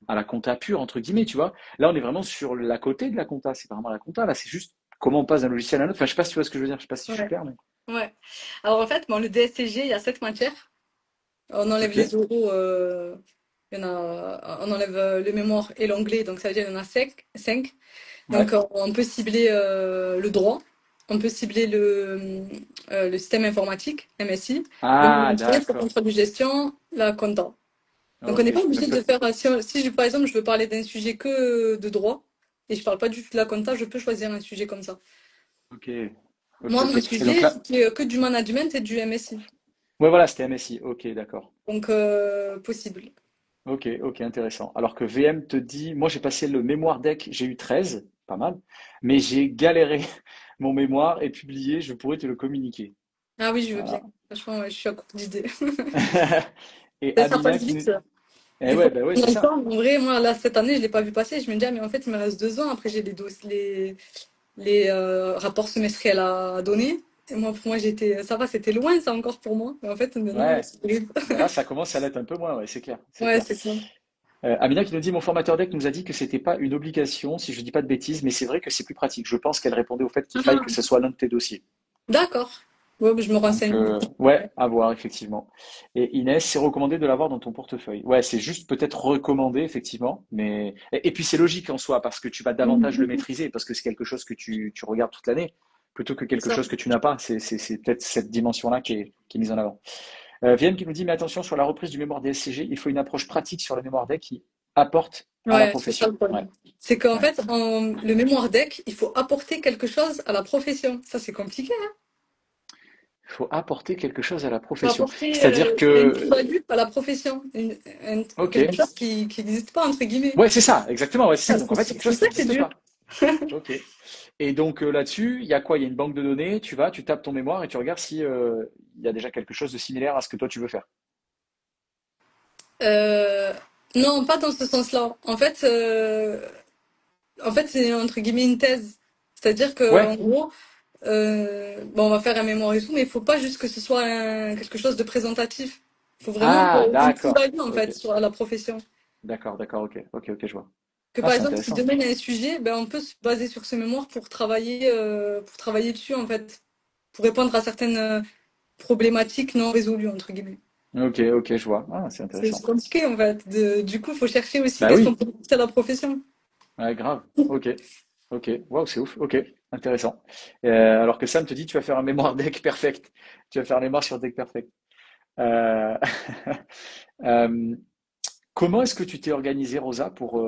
à la compta pure, entre guillemets, tu vois. Là, on est vraiment sur la côté de la compta. C'est pas vraiment la compta, là, c'est juste comment on passe d'un logiciel à un autre. Enfin, je sais pas si tu vois ce que je veux dire. Je sais pas si je suis ouais, clair, mais. ouais. Alors en fait, bon, le DSCG, il y a 7 matières. On enlève Ok, les oraux, on enlève le mémoire et l'anglais, donc ça veut dire qu'il y en a 5. Donc ouais. on peut cibler le droit, on peut cibler le système informatique, MSI, le Ah, management, le d'accord. contrôle de gestion, la compta. Donc on Ok. n'est pas Donc obligé ça, de faire, par exemple je veux parler d'un sujet que de droit et je parle pas du tout de la compta, je peux choisir un sujet comme ça. ok, ok, Moi, ok. mon Et donc sujet, là, c'était que du management et du MSI. ouais, voilà, c'était MSI. Ok, d'accord. Donc, possible. Ok, ok, intéressant. Alors que VM te dit, moi j'ai passé le mémoire deck, j'ai eu 13, pas mal, mais j'ai galéré mon mémoire est publié, je pourrais te le communiquer. Ah oui, je veux bien. Voilà. Franchement, ouais, je suis à court d'idées. Et Ça Amina passe qui vite. nous... Eh Des fois, ouais, bah ouais, on c'est a le ça. temps. En vrai, moi, là, cette année, je l'ai pas vu passer. Je me dis, ah, mais en fait, il me reste 2 ans. Après, j'ai les rapports semestriels à donner. Et moi, pour moi, ça va, c'était loin, ça encore pour moi. Mais en fait, maintenant, Ouais. c'est terrible. Ben là, ça commence à l'être un peu moins, ouais, c'est clair, c'est Ouais, clair. c'est ça. Amina qui nous dit, mon formateur deck nous a dit que c'était pas une obligation, si je dis pas de bêtises, mais c'est vrai que c'est plus pratique. Je pense qu'elle répondait au fait qu'il faille que Ah, ce soit l'un de tes dossiers. d'accord. Ouais, mais je me Donc, renseigne. ouais, à voir, effectivement. Et Inès, c'est recommandé de l'avoir dans ton portefeuille. Ouais, c'est juste peut-être recommandé, effectivement. Et puis, c'est logique en soi, parce que tu vas davantage le maîtriser, parce que c'est quelque chose que tu regardes toute l'année, plutôt que C'est quelque ça. chose que tu n'as pas. C'est peut-être cette dimension-là qui est mise en avant. Vienne qui nous dit, mais attention, sur la reprise du mémoire DSCG, il faut une approche pratique sur le mémoire deck qui apporte à la Ouais, c'est ça profession. le Ouais, problème. C'est qu'en ouais. fait, le mémoire deck, il faut apporter quelque chose à la profession. Ça, c'est compliqué, hein. Il faut apporter quelque chose à la Il faut profession. apporter C'est-à-dire une que, plus-value à la profession. ok, Quelque chose qui n'existe pas, entre guillemets. ouais, c'est ça, exactement, ouais, c'est ça. Ah, Donc en fait, c'est quelque chose qui ça qui est n'existe dur. pas. Ok. Et donc là-dessus, il y a quoi? Il y a une banque de données, tu vas, tu tapes ton mémoire et tu regardes si il y a déjà quelque chose de similaire à ce que toi tu veux faire. Euh, non, pas dans ce sens-là. En fait, c'est entre guillemets une thèse. C'est-à-dire que, en Ouais. gros, bon, on va faire un mémoire et tout, mais il faut pas juste que ce soit quelque chose de présentatif. Il faut vraiment Ah, une d'accord. plus-value, en Ok. fait, sur la profession. D'accord, ok. Ok, ok, je vois. Que Ah, par c'est exemple, si intéressant. demain il y a un sujet, ben, on peut se baser sur ce mémoire pour travailler dessus, en fait, pour répondre à certaines problématiques non résolues, entre guillemets. Ok, ok, je vois. Ah, c'est C'est intéressant. compliqué, en fait. Du coup, il faut chercher aussi Bah qu'est-ce qu'on oui. peut apporter à la profession. Ouais, grave. Ok. Ok. Waouh, c'est ouf. Ok. Intéressant. Alors que Sam te dit, tu vas faire un mémoire deck perfect. Tu vas faire un mémoire sur deck perfect. Euh, euh, Comment est-ce que tu t'es organisé, Rosa, pour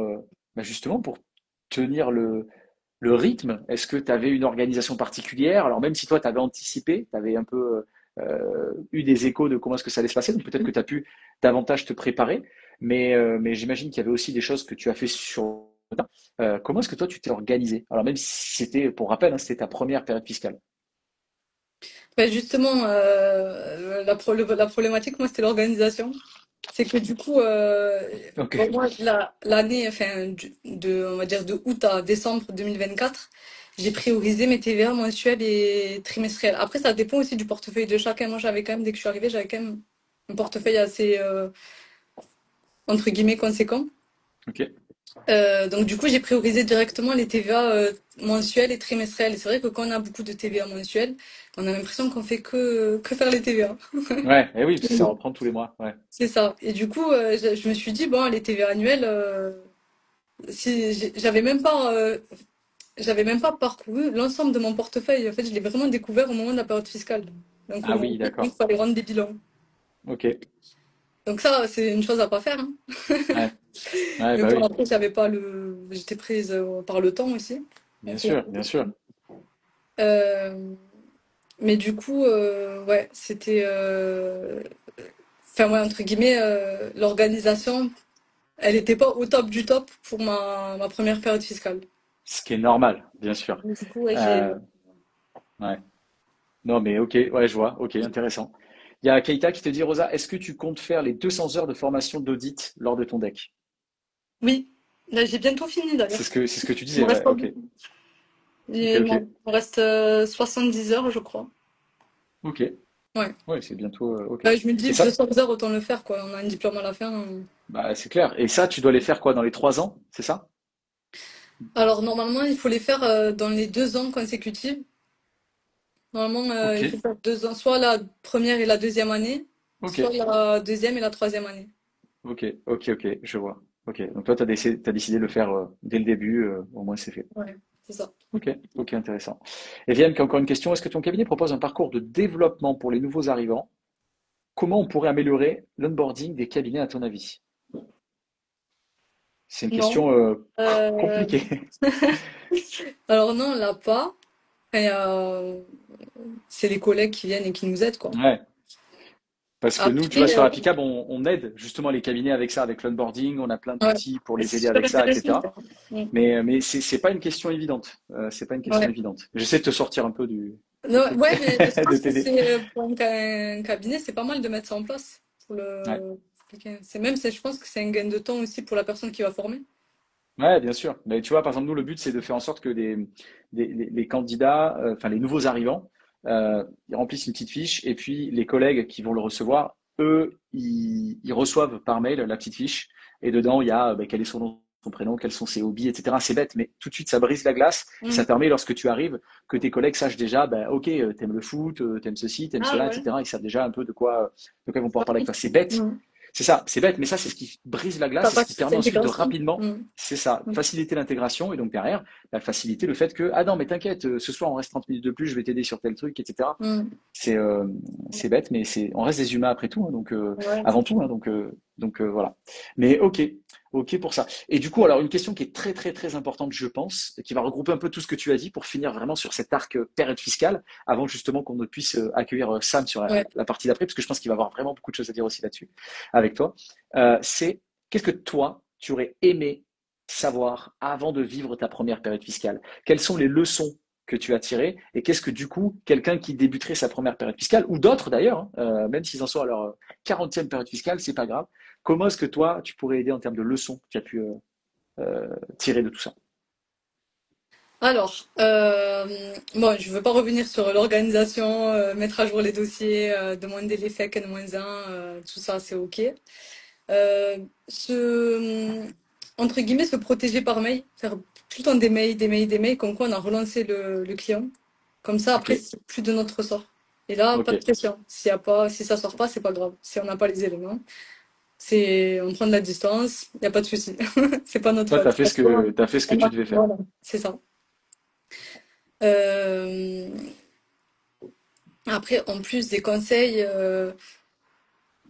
bah, justement pour tenir le rythme? Est-ce que tu avais une organisation particulière? Alors même si toi, tu avais anticipé, tu avais un peu eu des échos de comment est-ce que ça allait se passer, donc peut-être que tu as pu davantage te préparer, mais j'imagine qu'il y avait aussi des choses que tu as fait sur le tas. Comment est-ce que toi, tu t'es organisé? Alors même si c'était, pour rappel, hein, c'était ta première période fiscale. Ben justement, la problématique, moi, c'était l'organisation. C'est que du coup, Ok. bon, moi, l'année, enfin, on va dire de août à décembre 2024, j'ai priorisé mes TVA mensuels et trimestriels. Après, ça dépend aussi du portefeuille de chacun. Moi, j'avais quand même, dès que je suis arrivée, j'avais quand même un portefeuille assez, entre guillemets, conséquent. Ok. Donc du coup, j'ai priorisé directement les TVA mensuels et trimestriels. Et c'est vrai que quand on a beaucoup de TVA mensuels, on a l'impression qu'on fait que faire les TVA. Ouais, et oui, parce que ça reprend tous les mois. Ouais. C'est ça. Et du coup, je me suis dit, bon, les TVA annuels, si j'avais même pas parcouru l'ensemble de mon portefeuille. En fait, je l'ai vraiment découvert au moment de la période fiscale. Donc au Ah moment oui, où il d'accord. fallait rendre des bilans. Ok. Donc ça, c'est une chose à pas faire, hein. Ouais. Ouais, Mais bah bon, oui. après, j'étais prise par le temps aussi. Bien Donc, sûr, bien sûr. euh, mais du coup, ouais, enfin, ouais, entre guillemets, l'organisation, elle n'était pas au top du top pour ma première période fiscale. Ce qui est normal, bien sûr. Du coup, ouais, Euh, ouais. Non, mais ok, ouais, je vois. Ok, intéressant. Il y a Keita qui te dit, Rosa, est-ce que tu comptes faire les 200 heures de formation d'audit lors de ton deck? Oui, là, j'ai bientôt fini C'est d'ailleurs. ce que, c'est ce que tu Il me disais, reste ouais, pas ok. beaucoup. Ok, Il ok. me reste 10 heures, je crois. Ok. Ouais. Ouais, c'est bientôt, ok. Je me Et dis, ça, 200 heures, autant le faire, quoi. On a un diplôme à la fin. bah, c'est clair. Et ça, tu dois les faire quoi, dans les 3 ans, c'est ça? Alors, normalement, il faut les faire dans les 2 ans consécutifs. Normalement, Ok, il faut faire 2 ans, soit la première et la deuxième année, ok, soit la deuxième et la troisième année. ok, je vois. Ok, donc toi, t'as décidé de le faire dès le début, au moins c'est fait. Ouais, c'est ça. Ok, ok, intéressant. Et Vienne, qui a encore une question, est-ce que ton cabinet propose un parcours de développement pour les nouveaux arrivants? Comment on pourrait améliorer l'onboarding des cabinets à ton avis? C'est une Non. question Euh, compliquée. Alors non, on l'a pas. Et, c'est les collègues qui viennent et qui nous aident, quoi. Ouais, parce que nous, tu vois, Après, sur Applicable, on aide justement les cabinets avec ça, avec l'onboarding, on a plein ouais, d'outils pour les c'est aider super avec ça, intéressant, etc. ça. Mm. Mais c'est pas une question évidente. C'est pas une question Ouais. évidente. J'essaie de te sortir un peu Non, ouais, mais je de pense que t'aider. c'est pour un cabinet, c'est pas mal de mettre ça en place. Pour Ouais. pour quelqu'un. Je pense que c'est un gain de temps aussi pour la personne qui va former. Ouais, bien sûr. Mais tu vois, par exemple, nous, le but, c'est de faire en sorte que les candidats, enfin les nouveaux arrivants, ils remplissent une petite fiche et puis les collègues qui vont le recevoir, eux, ils reçoivent par mail la petite fiche et dedans, il y a quel est son nom, son prénom, quels sont ses hobbies, etc. C'est bête, mais tout de suite, ça brise la glace et ça Mhm. permet, lorsque tu arrives, que tes collègues sachent déjà, ok, t'aimes le foot, t'aimes ceci, t'aimes Ah cela, ouais, etc. Ils savent déjà un peu de quoi ils vont c'est pouvoir pas parler avec mal. toi. C'est bête. Mhm. C'est ça, c'est bête, mais ça, c'est ce qui brise la Ça glace et ce qui facilite permet ensuite de l'intégration. rapidement, Mhm. c'est ça, faciliter l'intégration et donc derrière, faciliter le fait que, ah non, mais t'inquiète, ce soir on reste 30 minutes de plus, je vais t'aider sur tel truc, etc. Mhm. C'est bête, mais on reste des humains après tout, hein, donc Ouais, avant tout, hein, donc voilà. Mais ok pour ça. Et du coup, alors une question qui est très très très importante, je pense, et qui va regrouper un peu tout ce que tu as dit pour finir vraiment sur cet arc période fiscale, avant justement qu'on ne puisse accueillir Sam sur ouais. la partie d'après, parce que je pense qu'il va avoir vraiment beaucoup de choses à dire aussi là-dessus avec toi. C'est qu'est-ce que toi tu aurais aimé savoir avant de vivre ta première période fiscale? Quelles sont les leçons que tu as tirées et qu'est-ce que du coup quelqu'un qui débuterait sa première période fiscale ou d'autres d'ailleurs, hein, même s'ils en sont à leur 40e période fiscale, c'est pas grave. Comment est-ce que toi tu pourrais aider en termes de leçons que tu as pu tirer de tout ça? Alors, bon, je veux pas revenir sur l'organisation, mettre à jour les dossiers, demander les FEC N-1, tout ça, c'est OK. Euh, entre guillemets, se protéger par mail, faire tout le temps des mails, des mails, des mails, comme quoi on a relancé le client. Comme ça, Ok, après, c'est plus de notre ressort. Et là, ok. pas de pression. S'il y a pas, si ça sort pas, c'est pas grave. Si on n'a pas les éléments, on prend de la distance, il n'y a pas de souci. C'est pas notre Toi, faute. Parce que, t'as fait ce que tu devais faire. voilà, c'est ça. Euh, Après, en plus des conseils,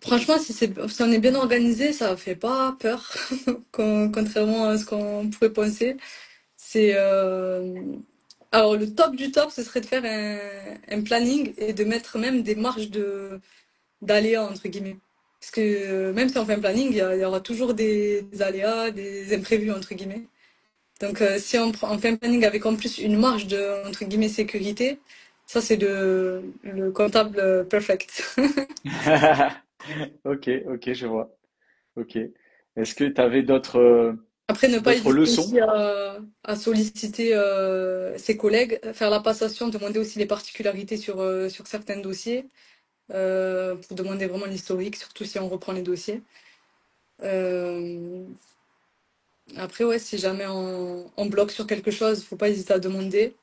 franchement, si on est bien organisé, ça fait pas peur, contrairement à ce qu'on pourrait penser. C'est Alors le top du top, ce serait de faire un planning et de mettre même des marges d'aléas entre guillemets. Parce que même si on fait un planning, il y aura toujours des aléas, des imprévus entre guillemets. Donc si on fait un planning avec en plus une marge de entre guillemets sécurité, ça c'est le comptable perfect. Ok, je vois. Ok. Est-ce que tu avais Après, ne pas d'autres hésiter leçons? aussi à solliciter ses collègues, faire la passation, demander aussi les particularités sur certains dossiers, pour demander vraiment l'historique, surtout si on reprend les dossiers. Euh, Après, ouais, si jamais on bloque sur quelque chose, faut pas hésiter à demander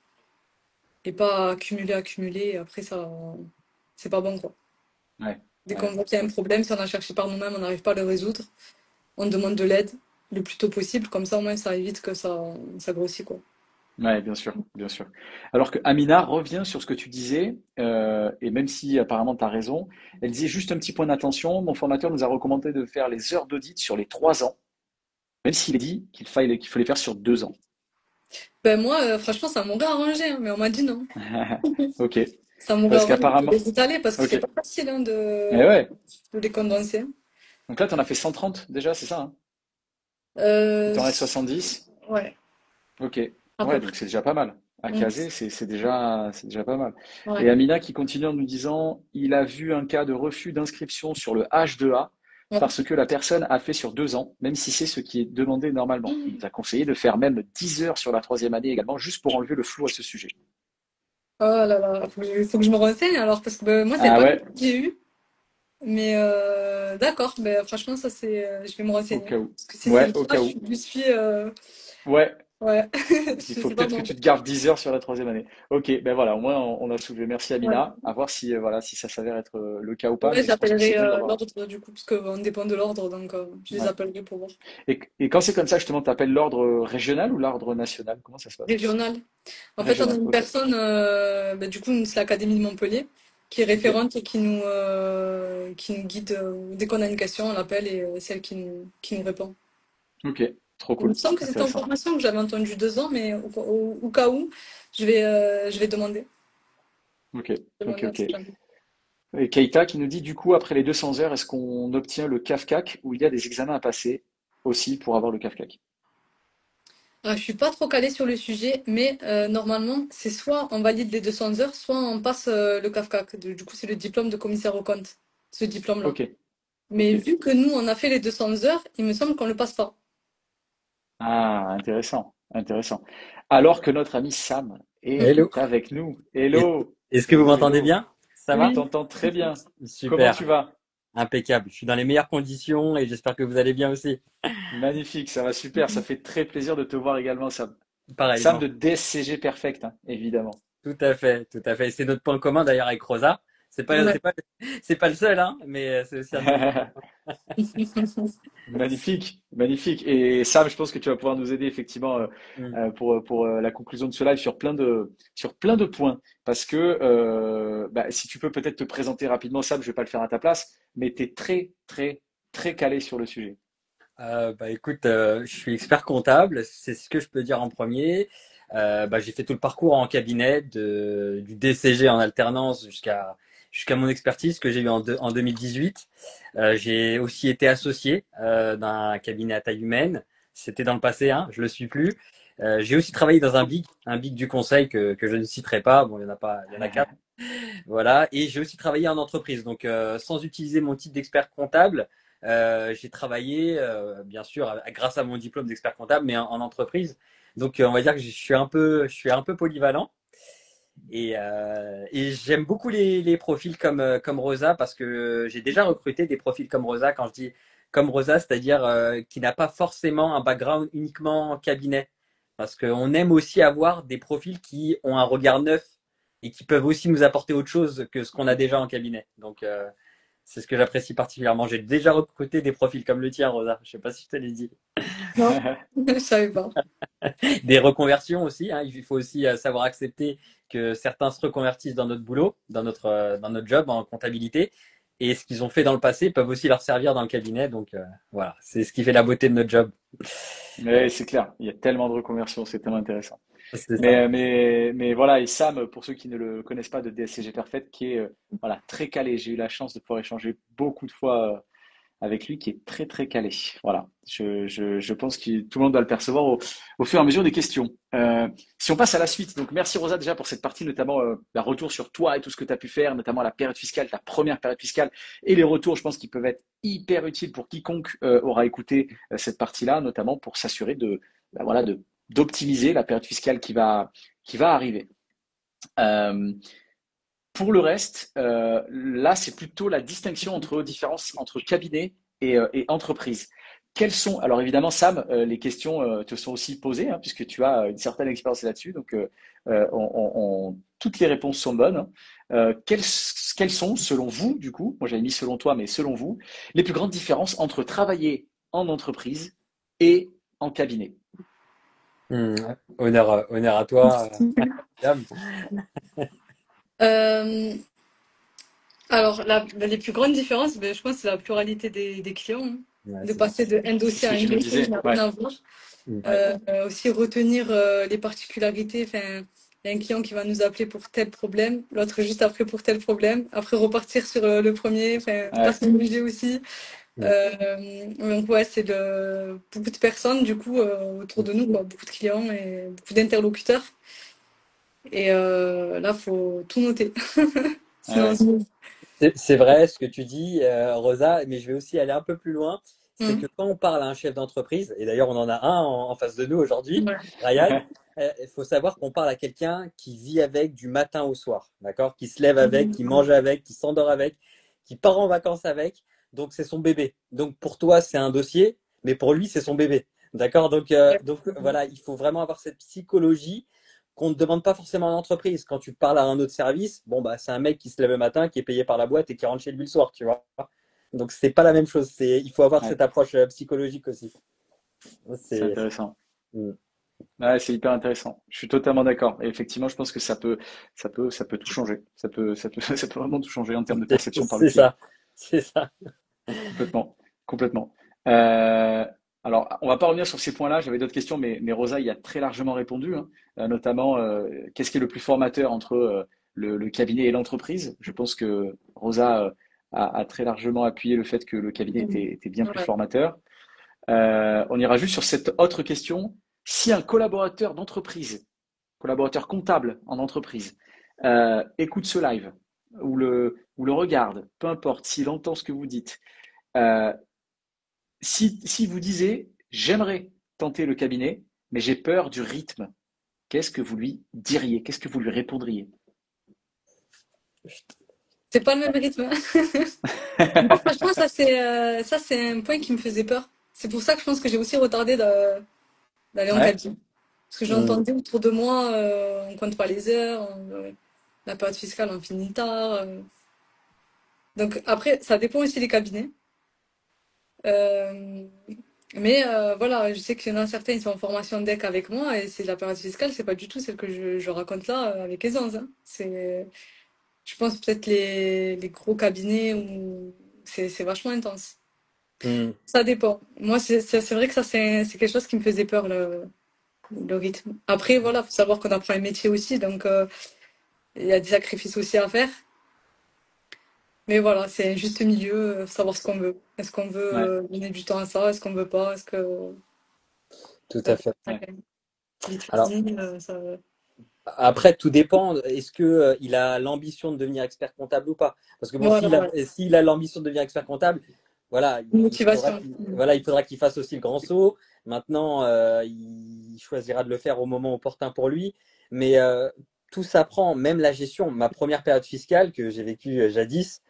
et pas accumuler. Et après, ça, c'est pas bon, quoi. Ouais, Dès qu'on ouais. voit qu'il y a un problème, si on a cherché par nous-mêmes, on n'arrive pas à le résoudre, on demande de l'aide le plus tôt possible. Comme ça, au moins, ça évite que ça grossit, quoi. Ouais, bien sûr, bien sûr. Alors que Amina revient sur ce que tu disais, et même si apparemment tu as raison, elle disait juste un petit point d'attention, mon formateur nous a recommandé de faire les heures d'audit sur les 3 ans, même s'il a dit qu'il faut les faire sur 2 ans. Ben moi, franchement, ça m'aurait arrangé, hein, mais on m'a dit non. Ok, Ça m'aurait parce arrangé de qu'apparemment, les étaler parce que ok. c'est pas facile hein, Et ouais, de les condenser. donc là tu en as fait 130 déjà, c'est ça, hein? Il Euh, t'en reste 70. ouais, Ok, à peu ouais, près. donc c'est déjà pas mal. À Mm. caser, c'est déjà pas mal. Et Ouais. Amina qui continue en nous disant, il a vu un cas de refus d'inscription sur le H2A Ouais. parce que la personne a fait sur 2 ans, même si c'est ce qui est demandé normalement. Il nous a conseillé de faire même 10 heures sur la troisième année également, juste pour enlever le flou à ce sujet. Oh là là, faut que je me renseigne alors parce que ben, moi, c'est Ah pas le ouais, cas que j'ai eu. Mais d'accord, ben, franchement, ça c'est. Je vais me au renseigner. cas où. Parce que si c'est Ouais, le au cas, cas où. je suis. Ouais, Ouais, il faut c'est pas peut-être que bon. tu te gardes 10 heures sur la troisième année. Ok, ben voilà, au moins on a soulevé. Merci Ouais. Amina. À voir si, voilà, si ça s'avère être le cas ou pas, Ouais, mais je pense que c'est j'appellerai bien de l'avoir. l'ordre du coup, parce qu'on dépend de l'ordre, donc je les Ouais. appellerai pour voir. Et quand c'est comme ça, justement, tu appelles l'ordre régional ou l'ordre national? Comment ça se passe? Régional. En fait, on a Régional, une ok. personne, bah, du coup, c'est l'Académie de Montpellier, qui est Ok, référente et qui nous guide. Dès qu'on a une question, on l'appelle et c'est elle qui nous répond. ok, trop Il me cool, semble que c'était en intéressant. formation que j'avais entendu 2 ans, mais au cas où, je vais demander. Ok, ok, Demander à ok. ce jamais. Et Keita qui nous dit, du coup, après les 200 heures, est-ce qu'on obtient le CAFCAC ou il y a des examens à passer aussi pour avoir le CAFCAC? Je suis pas trop calée sur le sujet, mais normalement, c'est soit on valide les 200 heures, soit on passe le CAFCAC. Du coup, c'est le diplôme de commissaire aux comptes, ce diplôme-là. Ok, Mais ok. vu que nous, on a fait les 200 heures, il me semble qu'on le passe pas. Ah, intéressant, intéressant. Alors que notre ami Sam Hello. est avec nous. Est- Hello, Est-ce que vous hello, m'entendez hello. bien? Ça On va? Oui. t'entend très bien. Comment Super, tu vas? impeccable. Je suis dans les meilleures conditions et j'espère que vous allez bien aussi. Magnifique, ça va super. Ça fait très plaisir de te voir également, Sam. Sam Pareillement. de DSCG Perfect, hein, évidemment. Tout à fait, tout à fait. C'est notre point commun d'ailleurs avec Rosa. C'est pas, Ouais. c'est pas, c'est pas le seul, hein, mais c'est aussi un de nos points. Magnifique, magnifique. Et Sam, je pense que tu vas pouvoir nous aider effectivement Hmm. pour la conclusion de ce live sur plein de points. Parce que bah, si tu peux peut-être te présenter rapidement, Sam, je vais pas le faire à ta place, mais tu es très, très, très calé sur le sujet. Bah écoute, je suis expert comptable, c'est ce que je peux dire en premier. Bah, j'ai fait tout le parcours en cabinet, du DCG en alternance jusqu'à mon expertise que j'ai eu en 2018. J'ai aussi été associé d'un cabinet à taille humaine. C'était dans le passé, hein, je le suis plus. J'ai aussi travaillé dans un big du conseil que je ne citerai pas. Bon, il y en a pas, il y en a quatre. Voilà, et j'ai aussi travaillé en entreprise. Donc, sans utiliser mon titre d'expert comptable, j'ai travaillé, bien sûr, grâce à mon diplôme d'expert comptable, mais en entreprise. Donc, on va dire que je suis un peu polyvalent. Et j'aime beaucoup les profils comme Rosa parce que j'ai déjà recruté des profils comme Rosa. Quand je dis comme Rosa, c'est-à-dire qui n'a pas forcément un background uniquement en cabinet. Parce qu'on aime aussi avoir des profils qui ont un regard neuf et qui peuvent aussi nous apporter autre chose que ce qu'on a déjà en cabinet. Donc, c'est ce que j'apprécie particulièrement. J'ai déjà recruté des profils comme le tien, Rosa. Je sais pas si je te l'ai dit. Non, je savais pas. Des reconversions aussi, hein. Il faut aussi savoir accepter que certains se reconvertissent dans notre boulot, dans notre job en comptabilité. Et ce qu'ils ont fait dans le passé peuvent aussi leur servir dans le cabinet. Donc voilà, c'est ce qui fait la beauté de notre job. Mais c'est clair, il y a tellement de reconversions, c'est tellement intéressant. C'est ça. Mais voilà, et Sam, pour ceux qui ne le connaissent pas de DSCG Perfect, qui est voilà, très calé. J'ai eu la chance de pouvoir échanger beaucoup de fois avec lui, qui est très très calé. Voilà, je pense que tout le monde doit le percevoir au fur et à mesure des questions. Si on passe à la suite, donc merci Rosa déjà pour cette partie, notamment la retour sur toi et tout ce que tu as pu faire, notamment la période fiscale, ta première période fiscale, et les retours, je pense qu'ils peuvent être hyper utiles pour quiconque aura écouté cette partie-là, notamment pour s'assurer voilà, d'optimiser la période fiscale qui va arriver. Euh, pour le reste, là, c'est plutôt la distinction entre différence entre cabinet et entreprise. Quelles sont, alors évidemment, Sam, les questions te sont aussi posées, hein, puisque tu as une certaine expérience là-dessus, donc toutes les réponses sont bonnes. Hein. Quelles sont, selon vous, du coup, moi j'avais mis selon toi, mais selon vous, les plus grandes différences entre travailler en entreprise et en cabinet? Mmh. Honneur à toi, Dame. Euh, alors, les plus grandes différences, ben, je pense, c'est la pluralité des clients, hein. Ouais, De c'est ça. passer de un C'est ce dossier à que un je me dossier, ça disais. n'a rien Ouais, à voir. Mmh. ouais, Aussi retenir les particularités. Enfin, il y a un client qui va nous appeler pour tel problème, l'autre juste après pour tel problème, après repartir sur le premier, enfin, pas ouais, s'obliger aussi. Mmh. Donc ouais, c'est beaucoup de personnes du coup autour de nous, quoi, beaucoup de clients et beaucoup d'interlocuteurs. Et là, faut tout noter. Sinon, ouais. C'est vrai ce que tu dis, Rosa, mais je vais aussi aller un peu plus loin. C'est hum, que quand on parle à un chef d'entreprise, et d'ailleurs on en a un en face de nous aujourd'hui, ouais. Ryan, il faut savoir qu'on parle à quelqu'un qui vit avec du matin au soir, d'accord? Qui se lève avec, qui mange avec, qui s'endort avec, qui part en vacances avec. Donc c'est son bébé. Donc pour toi c'est un dossier, mais pour lui c'est son bébé, d'accord? Donc voilà, il faut vraiment avoir cette psychologie qu'on ne demande pas forcément en entreprise. Quand tu parles à un autre service, bon bah c'est un mec qui se lève le matin, qui est payé par la boîte et qui rentre chez lui le soir, tu vois. Donc c'est pas la même chose. Il faut avoir Ouais, cette approche psychologique aussi. c'est C'est intéressant. mm. Ouais, c'est hyper intéressant. Je suis totalement d'accord. Et effectivement, je pense que ça peut tout changer. Ça peut vraiment tout changer en termes de perception par le C'est client. ça, c'est ça. Complètement, complètement. Euh, alors, on va pas revenir sur ces points-là. J'avais d'autres questions, mais Rosa y a très largement répondu, hein. Notamment, qu'est-ce qui est le plus formateur entre le cabinet et l'entreprise? Je pense que Rosa a très largement appuyé le fait que le cabinet était bien plus Ouais. formateur. On ira juste sur cette autre question. Si un collaborateur d'entreprise, collaborateur comptable en entreprise, écoute ce live ou le regarde, peu importe, s'il entend ce que vous dites, euh, si vous disiez, j'aimerais tenter le cabinet, mais j'ai peur du rythme, qu'est-ce que vous lui diriez? Qu'est-ce que vous lui répondriez? C'est pas le même rythme. Moi, franchement, ça, c'est un point qui me faisait peur. C'est pour ça que je pense que j'ai aussi retardé d'aller en Ouais, cabinet. Parce que Hmm. j'entendais autour de moi, on compte pas les heures, la période fiscale, on finit tard. Donc après, ça dépend aussi des cabinets. Euh, mais voilà, je sais qu'il y en a certains, ils sont en formation DEC avec moi et c'est la période fiscale, c'est pas du tout celle que je raconte là avec aisance, hein. Je pense peut-être les gros cabinets où c'est vachement intense. Hmm. Ça dépend. Moi, c'est vrai que ça, c'est quelque chose qui me faisait peur, le rythme. Après, voilà, faut savoir qu'on apprend un métier aussi, donc il y a des sacrifices aussi à faire. Mais voilà, c'est un juste milieu, savoir ce qu'on veut. Est-ce qu'on veut ouais, donner du temps à ça? Est-ce qu'on veut pas? Est-ce que Tout ça à fait fait. ça, ouais. quand même. Vie de Alors, famille, ça... après, tout dépend. Est-ce que il a l'ambition de devenir expert comptable ou pas? Parce que bon, Voilà, ouais. s'il a l'ambition de devenir expert comptable, voilà, Une il faudra motivation. voilà, il faudra qu'il fasse aussi le grand saut. Maintenant, il choisira de le faire au moment opportun pour lui. Mais tout s'apprend, même la gestion. Ma première période fiscale que j'ai vécue jadis,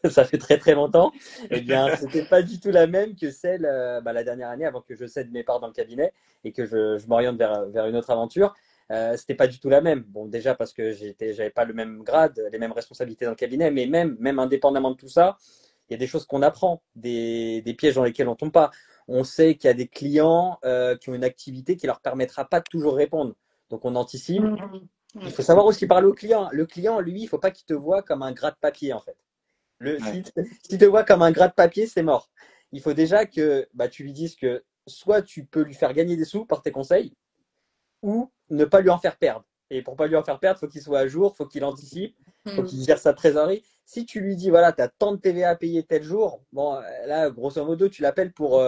ça fait très très longtemps, eh bien, c'était pas du tout la même que celle la dernière année avant que je cède mes parts dans le cabinet et que je m'oriente vers une autre aventure. C'était pas du tout la même. Bon, déjà parce que j'avais pas le même grade, les mêmes responsabilités dans le cabinet, mais même indépendamment de tout ça, il y a des choses qu'on apprend, des pièges dans lesquels on tombe pas. On sait qu'il y a des clients qui ont une activité qui leur permettra pas de toujours répondre. Donc on anticipe. Mhm. Il Ouais. faut savoir aussi parler au client. Le client, lui, il faut pas qu'il te voit comme un gras de papier en fait. Ouais, Si te voit comme un gras de papier, c'est mort. Il faut déjà que tu lui dises que soit tu peux lui faire gagner des sous par tes conseils, ou ne pas lui en faire perdre. Et pour pas lui en faire perdre, faut qu'il soit à jour, faut qu'il anticipe, faut Mhm. qu'il gère sa trésorerie. Si tu lui dis, voilà, tu as tant de TVA à payer tel jour, bon, là, grosso modo, tu l'appelles pour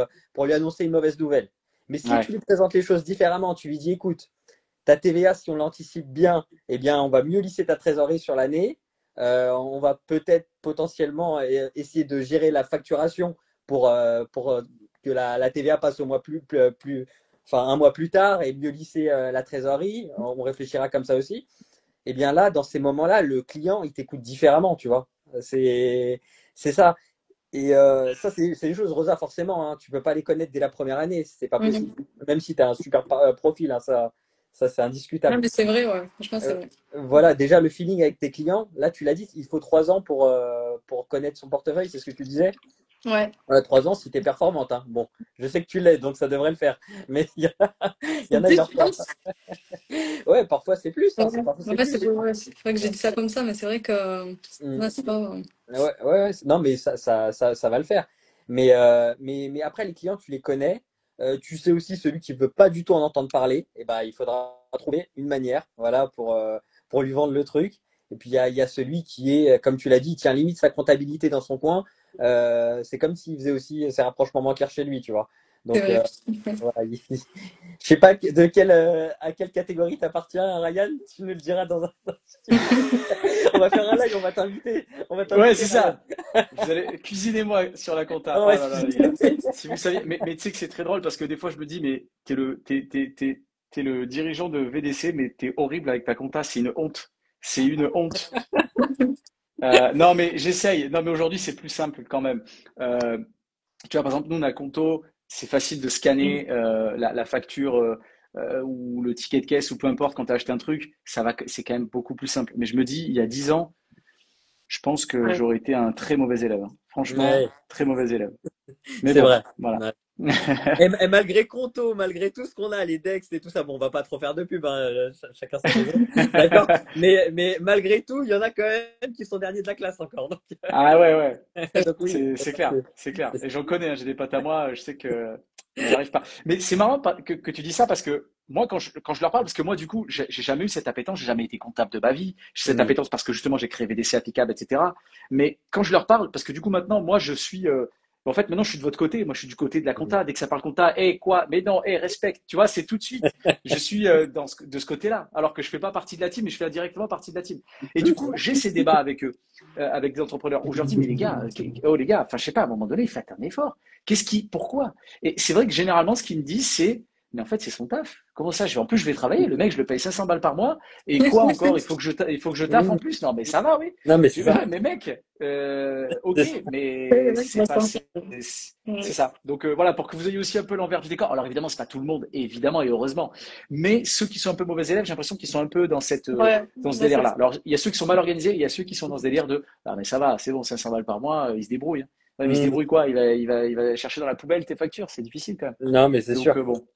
lui annoncer une mauvaise nouvelle. Mais si tu ouais, lui présentes les choses différemment, tu lui dis, écoute, ta TVA, si on l'anticipe bien, eh bien, on va mieux lisser ta trésorerie sur l'année. On va peut-être potentiellement essayer de gérer la facturation pour que la TVA passe au mois enfin, un mois plus tard et mieux lisser la trésorerie. On réfléchira comme ça aussi. Et bien là, dans ces moments-là, le client, il t'écoute différemment, tu vois. C'est, c'est ça. Et ça, c'est des choses, Rosa, forcément, hein, tu peux pas les connaître dès la première année, c'est pas possible. Mhm. Même si tu as un super profil, hein, ça c'est Non, indiscutable. mais c'est vrai, ouais. Franchement, c'est Euh, vrai. voilà, déjà le feeling avec tes clients, là tu l'as dit, il faut 3 ans pour connaître son portefeuille, c'est ce que tu disais. Ouais. Voilà, 3 ans si tu es performante, hein. Bon, je sais que tu l'es, donc ça devrait le faire. Mais il y C'est en a, ils plus, leur je parlent. pense. Ouais, parfois c'est plus, hein, Ouais, parfois c'est ouais, plus. c'est vrai que j'ai dit ça comme ça, mais c'est vrai que Mm. non, c'est pas. Ouais, ouais, ouais, non, mais ça va le faire. Mais après, les clients, tu les connais. Tu sais aussi celui qui veut pas du tout en entendre parler. Et ben, il faudra trouver une manière, voilà, pour lui vendre le truc. Et puis, il y a celui qui est, comme tu l'as dit, il tient limite sa comptabilité dans son coin. C'est comme s'il faisait aussi ses rapprochements bancaires chez lui, tu vois. C'est Donc, vrai. voilà, je sais pas à quelle catégorie t'appartiens, Ryan. Tu nous le diras dans un. On va faire un live, on va ouais, t'inviter, c'est Ryan. ça. Vous allez cuisinez-moi sur la compta. Ah Oh ouais, là là, les gars. Si vous saviez, mais tu sais que c'est très drôle parce que des fois je me dis, mais t'es le dirigeant de VDC, mais t'es horrible avec ta compta. C'est une honte. C'est une honte. Non, mais j'essaye. Non, mais aujourd'hui c'est plus simple quand même. Euh, Tu vois, par exemple, nous, on a Conto, c'est facile de scanner la facture ou le ticket de caisse ou peu importe quand tu as acheté un truc, c'est quand même beaucoup plus simple. Mais je me dis, il y a 10 ans, je pense que Ouais. j'aurais été un très mauvais élève, hein. Franchement, ouais, très mauvais élève. Mais c'est bon, vrai. voilà. Ouais. Et malgré Conto, malgré tout ce qu'on a, les Dex et tout ça, bon, on va pas trop faire de pub, hein, chacun sa maison, d'accord? Mais malgré tout, il y en a quand même qui sont derniers de la classe encore. Donc, Ah ouais, ouais. donc oui, C'est clair, c'est clair. Et j'en connais, hein, j'ai des potes à moi, je sais que ils n'y arrivent pas. Mais c'est marrant que tu dis ça parce que moi, quand je leur parle, parce que moi, du coup, j'ai jamais eu cette appétence, j'ai jamais été comptable de ma vie, j'ai cette Mm. appétence parce que justement, j'ai créé VDC applicable, etc. Mais quand je leur parle, parce que du coup, maintenant, moi, je suis, Mais en fait, maintenant, je suis de votre côté. Moi, je suis du côté de la compta. Dès que ça parle compta, quoi? Mais non, respecte. Tu vois, c'est tout de suite. Je suis de ce côté-là. Alors que je fais pas partie de la team, mais je fais directement partie de la team. Et du coup, j'ai ces débats avec eux, avec des entrepreneurs, où je leur dis, mais les gars, les gars, enfin, je sais pas, à un moment donné, faites un effort. Pourquoi? Et c'est vrai que généralement, ce qu'ils me disent, c'est, mais en fait, c'est son taf. Comment ça? En plus, je vais travailler. Le mec, je le paye 500 balles par mois. Et quoi encore? Il faut que je taffe en plus. Non, mais ça va, oui. Non, mais Tu c'est vois, ça. mais mec, ok, C'est mais c'est pas, ça. c'est ça. Donc voilà, pour que vous ayez aussi un peu l'envers du décor. Alors évidemment, c'est pas tout le monde, évidemment et heureusement. Mais ceux qui sont un peu mauvais élèves, j'ai l'impression qu'ils sont un peu dans Ouais, dans ce ouais, c'est délire-là. ça. Alors il y a ceux qui sont mal organisés, il y a ceux qui sont dans ce délire de, ah mais ça va, c'est bon, 500 balles par mois, ils se débrouillent, hein. Ouais, mais il se Mm. débrouille quoi? Il va chercher dans la poubelle tes factures, c'est difficile quand même. Non, mais c'est Donc sûr. bon,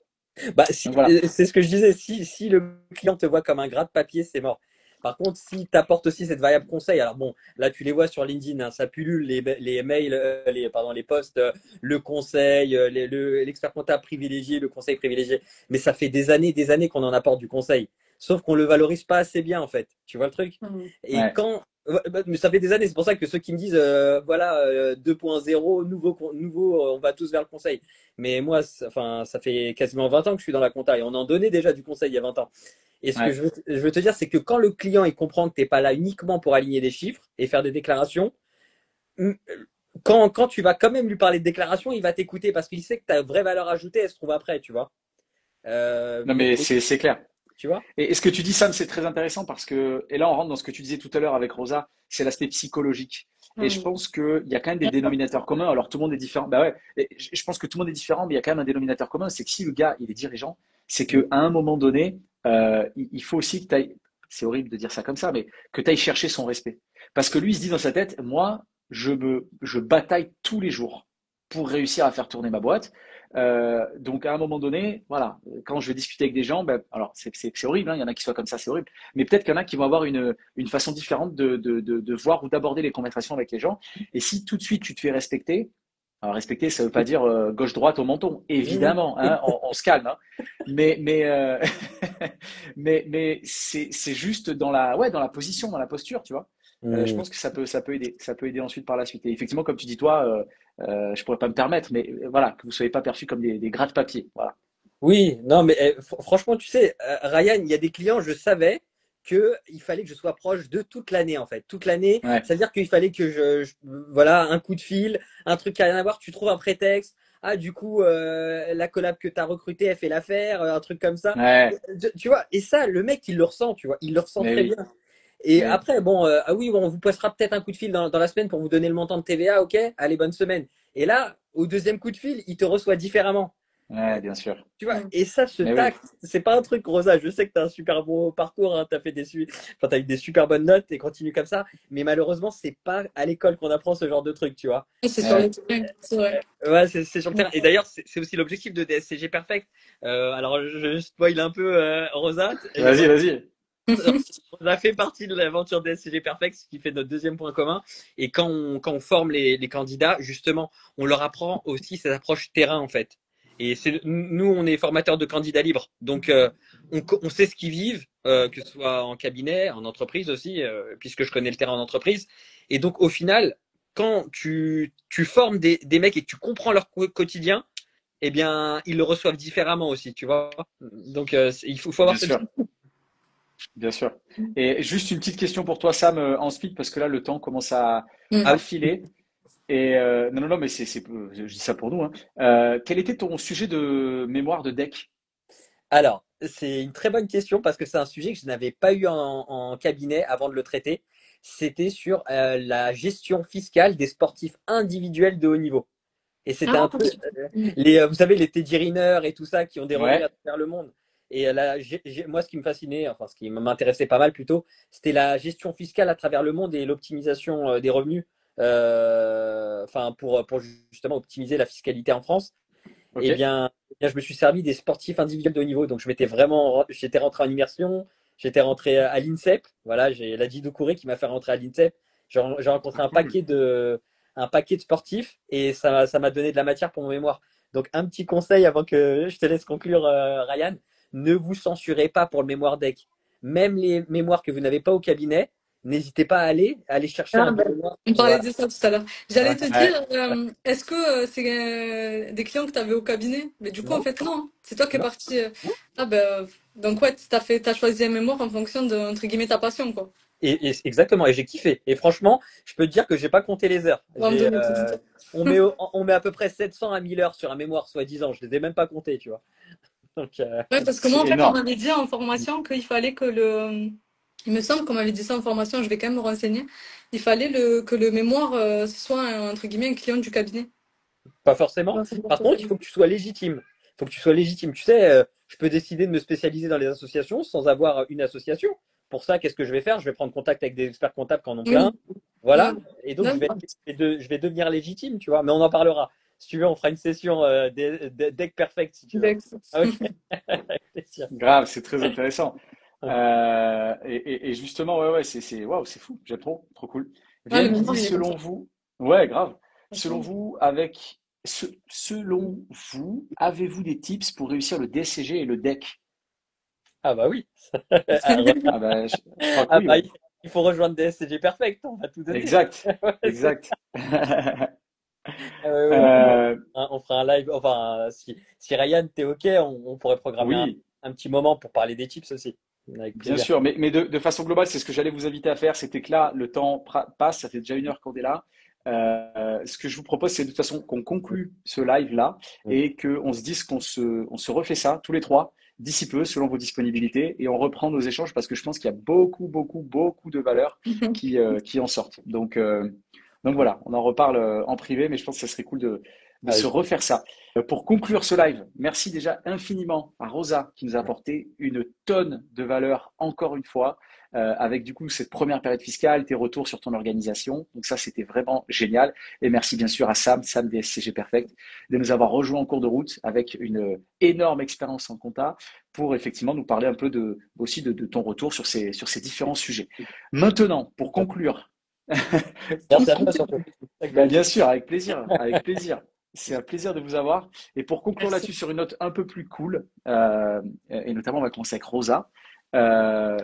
Bah, donc voilà. c'est ce que je disais. Si le client te voit comme un gras de papier, c'est mort. Par contre, si tu apportes aussi cette variable conseil, alors bon, là tu les vois sur LinkedIn, hein, ça pullule les mails, les posts, le conseil, l'expert comptable privilégié, le conseil privilégié. Mais ça fait des années qu'on en apporte du conseil. Sauf qu'on le valorise pas assez bien en fait. Tu vois le truc? Et Ouais. quand ouais, mais ça fait des années, c'est pour ça que ceux qui me disent voilà 2.0 nouveau, on va tous vers le conseil. Mais moi, enfin, ça fait quasiment 20 ans que je suis dans la compta et on en donnait déjà du conseil il y a 20 ans. Et ce que Ouais. je veux te dire, c'est que quand le client il comprend que tu n'es pas là uniquement pour aligner des chiffres et faire des déclarations, hum, quand tu vas quand même lui parler de déclaration, il va t'écouter parce qu'il sait que ta vraie valeur ajoutée, elle se trouve après, tu vois. Non mais Et, c'est clair. tu vois? Et ce que tu dis, Sam, c'est très intéressant parce que, et là, on rentre dans ce que tu disais tout à l'heure avec Rosa, c'est l'aspect psychologique. Et je pense qu'il y a quand même des dénominateurs communs. Alors, tout le monde est différent. Bah ouais, et je pense que tout le monde est différent, mais il y a quand même un dénominateur commun. C'est que si le gars, il est dirigeant, c'est qu'à un moment donné, il faut aussi que tu ailles, c'est horrible de dire ça comme ça, mais que tu ailles chercher son respect. Parce que lui, il se dit dans sa tête, moi, je bataille tous les jours pour réussir à faire tourner ma boîte. Donc à un moment donné, voilà, quand je vais discuter avec des gens, ben, alors c'est horrible, hein, il y en a qui soient comme ça, c'est horrible, mais peut-être qu'il y en a qui vont avoir une façon différente de voir ou d'aborder les conversations avec les gens. Et si tout de suite tu te fais respecter, alors respecter, ça veut pas dire gauche-droite au menton, Mmh. évidemment, hein, on se calme, hein, mais mais c'est juste dans dans la position, dans la posture, tu vois. Je Mmh. pense que ça peut aider ensuite par la suite. Et effectivement, comme tu dis toi, je pourrais pas me permettre, mais voilà, que vous soyez pas perçus comme des gratte-papier. Voilà. Oui, non, mais franchement, tu sais, Ryan, il y a des clients, je savais que il fallait que je sois proche de toute l'année, en fait. Toute l'année, Ouais, c'est-à-dire qu'il fallait que voilà, un coup de fil, un truc qui a rien à voir, tu trouves un prétexte. Ah, du coup, la collab que tu as recrutée, elle fait l'affaire, un truc comme ça. ouais, Tu vois, et ça, le mec, il le ressent, tu vois, il le ressent mais très bien. oui, Et mais oui. après, bon, ah oui, bon, on vous passera peut-être un coup de fil dans la semaine pour vous donner le montant de TVA, ok? Allez, bonne semaine. Et là, au deuxième coup de fil, il te reçoit différemment. Ouais, bien sûr. Tu vois, et ça, ce Mais oui. tact, c'est pas un truc, Rosa. Je sais que tu as un super beau parcours, hein, enfin, t'as eu des super bonnes notes et continue comme ça. Mais malheureusement, c'est pas à l'école qu'on apprend ce genre de truc, tu vois. Et c'est sur Ouais. le terrain, c'est vrai. Ouais, c'est sur le terrain. Et d'ailleurs, c'est aussi l'objectif de DSCG Perfect. Alors, je spoil un peu, Rosa. Vas-y, vas-y. Rosa fait partie de l'aventure DSCG Perfect, ce qui fait notre deuxième point commun. Et quand on forme les candidats, justement, on leur apprend aussi cette approche terrain, en fait. Et nous, on est formateurs de candidats libres. Donc, on sait ce qu'ils vivent, que ce soit en cabinet, en entreprise aussi, puisque je connais le terrain en entreprise. Et donc, au final, quand tu formes des mecs et que tu comprends leur quotidien, eh bien, ils le reçoivent différemment aussi, tu vois. Donc, il faut avoir Bien cette. sûr, bien sûr. Et juste une petite question pour toi, Sam, en speed, parce que là, le temps commence Ah à Mm. oui. filer. Et non, non, non, mais je dis ça pour nous, hein. Quel était ton sujet de mémoire de deck? Alors, c'est une très bonne question parce que c'est un sujet que je n'avais pas eu en cabinet avant de le traiter. C'était sur la gestion fiscale des sportifs individuels de haut niveau. Et c'était Ah, un peu vous savez, les Teddy Riner et tout ça qui ont des revenus à Ouais, travers le monde. Et là, moi, ce qui me fascinait, enfin, ce qui m'intéressait pas mal plutôt, c'était la gestion fiscale à travers le monde et l'optimisation des revenus, enfin, pour justement optimiser la fiscalité en France. ok. Eh bien, je me suis servi des sportifs individuels de haut niveau. Donc, j'étais rentré en immersion, j'étais rentré à l'INSEP. Voilà, j'ai Ladji Doucouré qui m'a fait rentrer à l'INSEP. J'ai Ah, rencontré cool. un paquet de sportifs et ça m'a donné de la matière pour mon mémoire. Donc, un petit conseil avant que je te laisse conclure, Ryan, ne vous censurez pas pour le mémoire deck. Même les mémoires que vous n'avez pas au cabinet, n'hésitez pas à aller chercher Ah, un ben, besoin. on parlait Voilà. de ça tout à l'heure. J'allais Ouais. te Ouais. dire, est-ce que c'est des clients que tu avais au cabinet? Mais du coup, en Non, fait, non. C'est toi qui es non. parti. Ah ben, donc ouais, t'as choisi un mémoire en fonction de, entre guillemets, ta passion, quoi. Exactement, et j'ai kiffé. Et franchement, je peux te dire que j'ai pas compté les heures. Random et tout ça. On met à peu près 700 à 1000 heures sur un mémoire, soi-disant. Je les ai même pas comptés, tu vois. Donc, Ouais, parce que C'est moi, en fait, on énorme. m'avait dit en formation qu'il fallait que le. Il me semble qu'on m'avait dit ça en formation, je vais quand même me renseigner. Il fallait que le mémoire, ce soit, entre guillemets, un client du cabinet. pas forcément. Ouais, c'est pour Par ça. contre, il faut que tu sois légitime. Il faut que tu sois légitime. Tu sais, je peux décider de me spécialiser dans les associations sans avoir une association. Pour ça, qu'est-ce que je vais faire? Je vais prendre contact avec des experts comptables qui en ont plein. Oui. Ouais. Voilà. Et donc, D'accord. je vais devenir légitime, tu vois. Mais on en parlera. Si tu veux, on fera une session deck perfect, si tu veux. Dex. Ok, avec plaisir. Grave, c'est très intéressant. Et justement, ouais, waouh, c'est fou. J'aime trop, trop cool. Ah, le Vienne qui mémoire, dit, il est comme selon ça. vous, ouais, grave. Selon Franchement. vous, selon vous, avez-vous des tips pour réussir le DCG et le DEC? Ah bah oui. Ah, Ah bah, je crois que ah oui, bah, ouais. il faut rejoindre DSCG Perfect. On va tout donner. Exact, Ouais, exact. ouais, ouais. Euh, On fera un live. Enfin, si Ryan, t'es OK, on pourrait programmer oui, un petit moment pour parler des chips aussi. Avec bien plaisir. sûr, mais de façon globale, c'est ce que j'allais vous inviter à faire. C'était que là, le temps passe, ça fait déjà 1 heure qu'on est là. Ce que je vous propose, c'est de toute façon qu'on conclue ce live-là Mm. et qu'on se dise qu'on se refait ça tous les trois d'ici peu, selon vos disponibilités, et on reprend nos échanges parce que je pense qu'il y a beaucoup, beaucoup, beaucoup de valeurs qui en sortent. Donc voilà, on en reparle en privé, mais je pense que ça serait cool de se Avec- refaire ça. Pour conclure ce live, merci déjà infiniment à Rosa qui nous a apporté une tonne de valeur encore une fois, avec du coup cette première période fiscale, tes retours sur ton organisation. Donc ça, c'était vraiment génial. Et merci bien sûr à Sam des SCG Perfect, de nous avoir rejoints en cours de route avec une énorme expérience en compta pour effectivement nous parler un peu aussi de ton retour sur ces différents sujets. Maintenant, pour conclure, Merci tout, à toi surtout. ben, bien sûr, avec plaisir, avec plaisir. C'est un plaisir de vous avoir. Et pour conclure Merci. là-dessus sur une note un peu plus cool, et notamment on va commencer avec Rosa. Euh,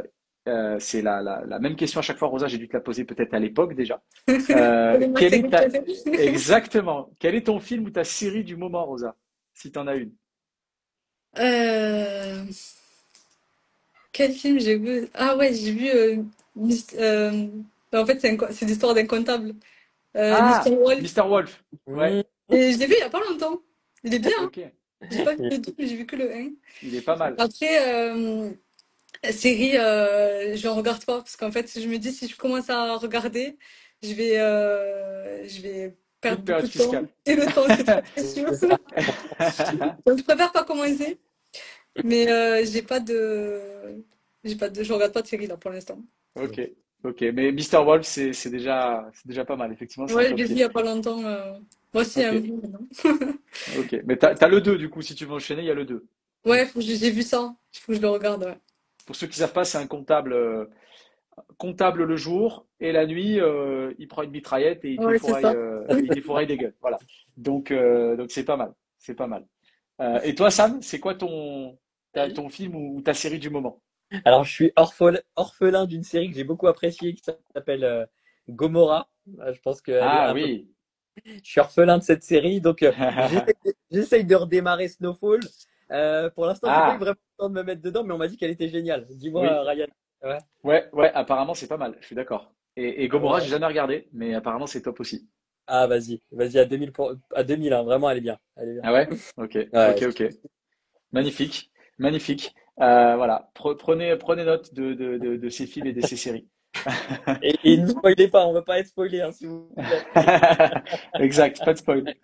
c'est la même question à chaque fois, Rosa, j'ai dû te la poser peut-être à l'époque déjà. Quelle est ma Quelle est série ta... préférée? Exactement. Quel est ton film ou ta série du moment, Rosa? Si tu en as une. Euh, Quel film j'ai vu? Ah ouais, j'ai vu. En fait, c'est l'histoire d'un comptable. Mr. Ah, Wolf. Mr. Wolf. Ouais, Mm. Et je l'ai vu il y a pas longtemps. Il est bien, hein. ok. J'ai pas vu le 2, mais j'ai vu que le 1. Il est pas mal. Après, série, je ne regarde pas parce qu'en fait, je me dis si je commence à regarder, je vais perdre Toute beaucoup période de temps. fiscale. Et le temps, c'est trop précieux. Donc, je préfère pas commencer. Mais je regarde pas de série là pour l'instant. Ok, ok. Mais Mr. Wolf, c'est déjà pas mal. Effectivement, c'est un Ouais, je top l'ai vu il film. y a pas longtemps. Moi aussi, Ok, un jour maintenant. ok. Mais t'as le 2 du coup. Si tu veux enchaîner, il y a le 2. Ouais, j'ai vu ça. Il faut que je le regarde. Ouais. Pour ceux qui savent pas, c'est un comptable le jour et la nuit, il prend une mitraillette et Ouais, c'est ça. il défouraille des gueules. Voilà. Donc c'est pas mal. C'est pas mal. Et toi, Sam, c'est quoi ton film ou ta série du moment? Alors, je suis orphelin d'une série que j'ai beaucoup appréciée qui s'appelle Gomorrah. Je pense qu'elle est Ah un peu. oui. Je suis orphelin de cette série, donc j'essaye de redémarrer Snowfall. Pour l'instant, j'ai pas eu Ah vraiment le temps de me mettre dedans, mais on m'a dit qu'elle était géniale. Dis-moi, oui. Ryan. Ouais. Ouais, ouais. Apparemment, c'est pas mal. Je suis d'accord. Et Ah Gomorrah, j'ai ouais. jamais regardé, mais apparemment, c'est top aussi. Ah, vas-y, à 2000 à 2000, hein. Vraiment, elle est bien. Elle est bien. Ah ouais? Ok, Ouais. ok, ok. Magnifique, magnifique. Voilà, prenez note de ces films et de ces séries. Et ne spoilez pas, on veut pas être spoilé, hein, s'il vous plaît. Exact, pas de spoil.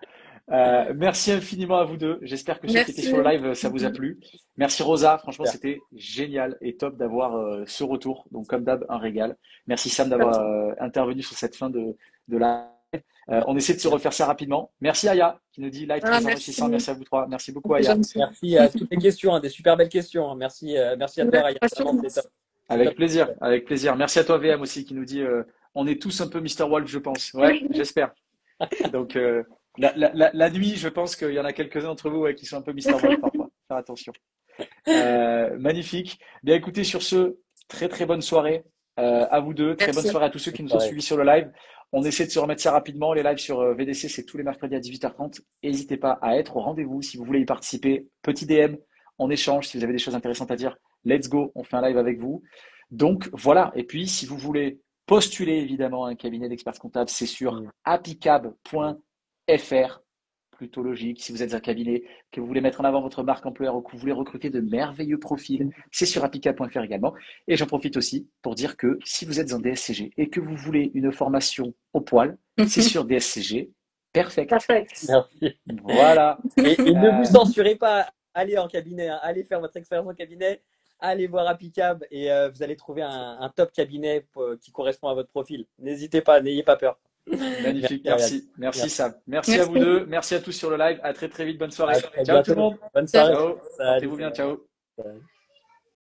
Merci infiniment à vous deux. J'espère que ceux qui étaient sur le Merci. live, ça vous a plu. Merci Rosa, franchement, Super. c'était génial et top d'avoir ce retour. Donc, comme d'hab, un régal. Merci Sam d'avoir Merci. intervenu sur cette fin de live. On essaie de se Merci. refaire ça rapidement. Merci Aya qui nous dit live Ah, très enrichissant. merci. Merci à vous trois. Merci beaucoup C'est Aya. gentil. Merci à toutes les questions, hein, des super belles questions, hein. Merci à toi, Ouais, Ryan. Vraiment, c'est top. patience. C'est top. Avec plaisir, avec plaisir. Merci à toi VM aussi qui nous dit on est tous un peu Mr. Wolf, je pense. Ouais, j'espère. Donc la nuit, je pense qu'il y en a quelques-uns d'entre vous ouais, qui sont un peu Mr. Wolf parfois. Faire attention. Magnifique. Bien écoutez, sur ce, très très bonne soirée. À vous deux, très bonne Merci. soirée à tous ceux qui nous ont Pareil. suivis sur le live. On essaie de se remettre ça rapidement. Les lives sur VDC, c'est tous les mercredis à 18h30. N'hésitez pas à être au rendez-vous si vous voulez y participer. Petit DM, on échange. Si vous avez des choses intéressantes à dire, let's go, on fait un live avec vous. Donc voilà. Et puis, si vous voulez postuler évidemment à un cabinet d'experts comptables, c'est sur appicab.fr. Plutôt logique. Si vous êtes un cabinet, que vous voulez mettre en avant votre marque employeur ou que vous voulez recruter de merveilleux profils, c'est sur appicab.fr également. Et j'en profite aussi pour dire que si vous êtes en DSCG et que vous voulez une formation au poil, c'est sur DSCG. Perfect. Perfect. Merci. Voilà. Et ne vous censurez pas. Allez en cabinet, hein. Allez faire votre expérience en cabinet. Allez voir Appicab et vous allez trouver un top cabinet qui correspond à votre profil. N'hésitez pas, n'ayez pas peur. Magnifique. Merci, Merci Ariane. Sam. Merci à vous deux. Merci à tous sur le live. À très très vite. Bonne soirée. À très Ciao tout le bientôt. monde. Bonne soirée. Ciao. Salut. Portez-vous bien. Ciao. Salut.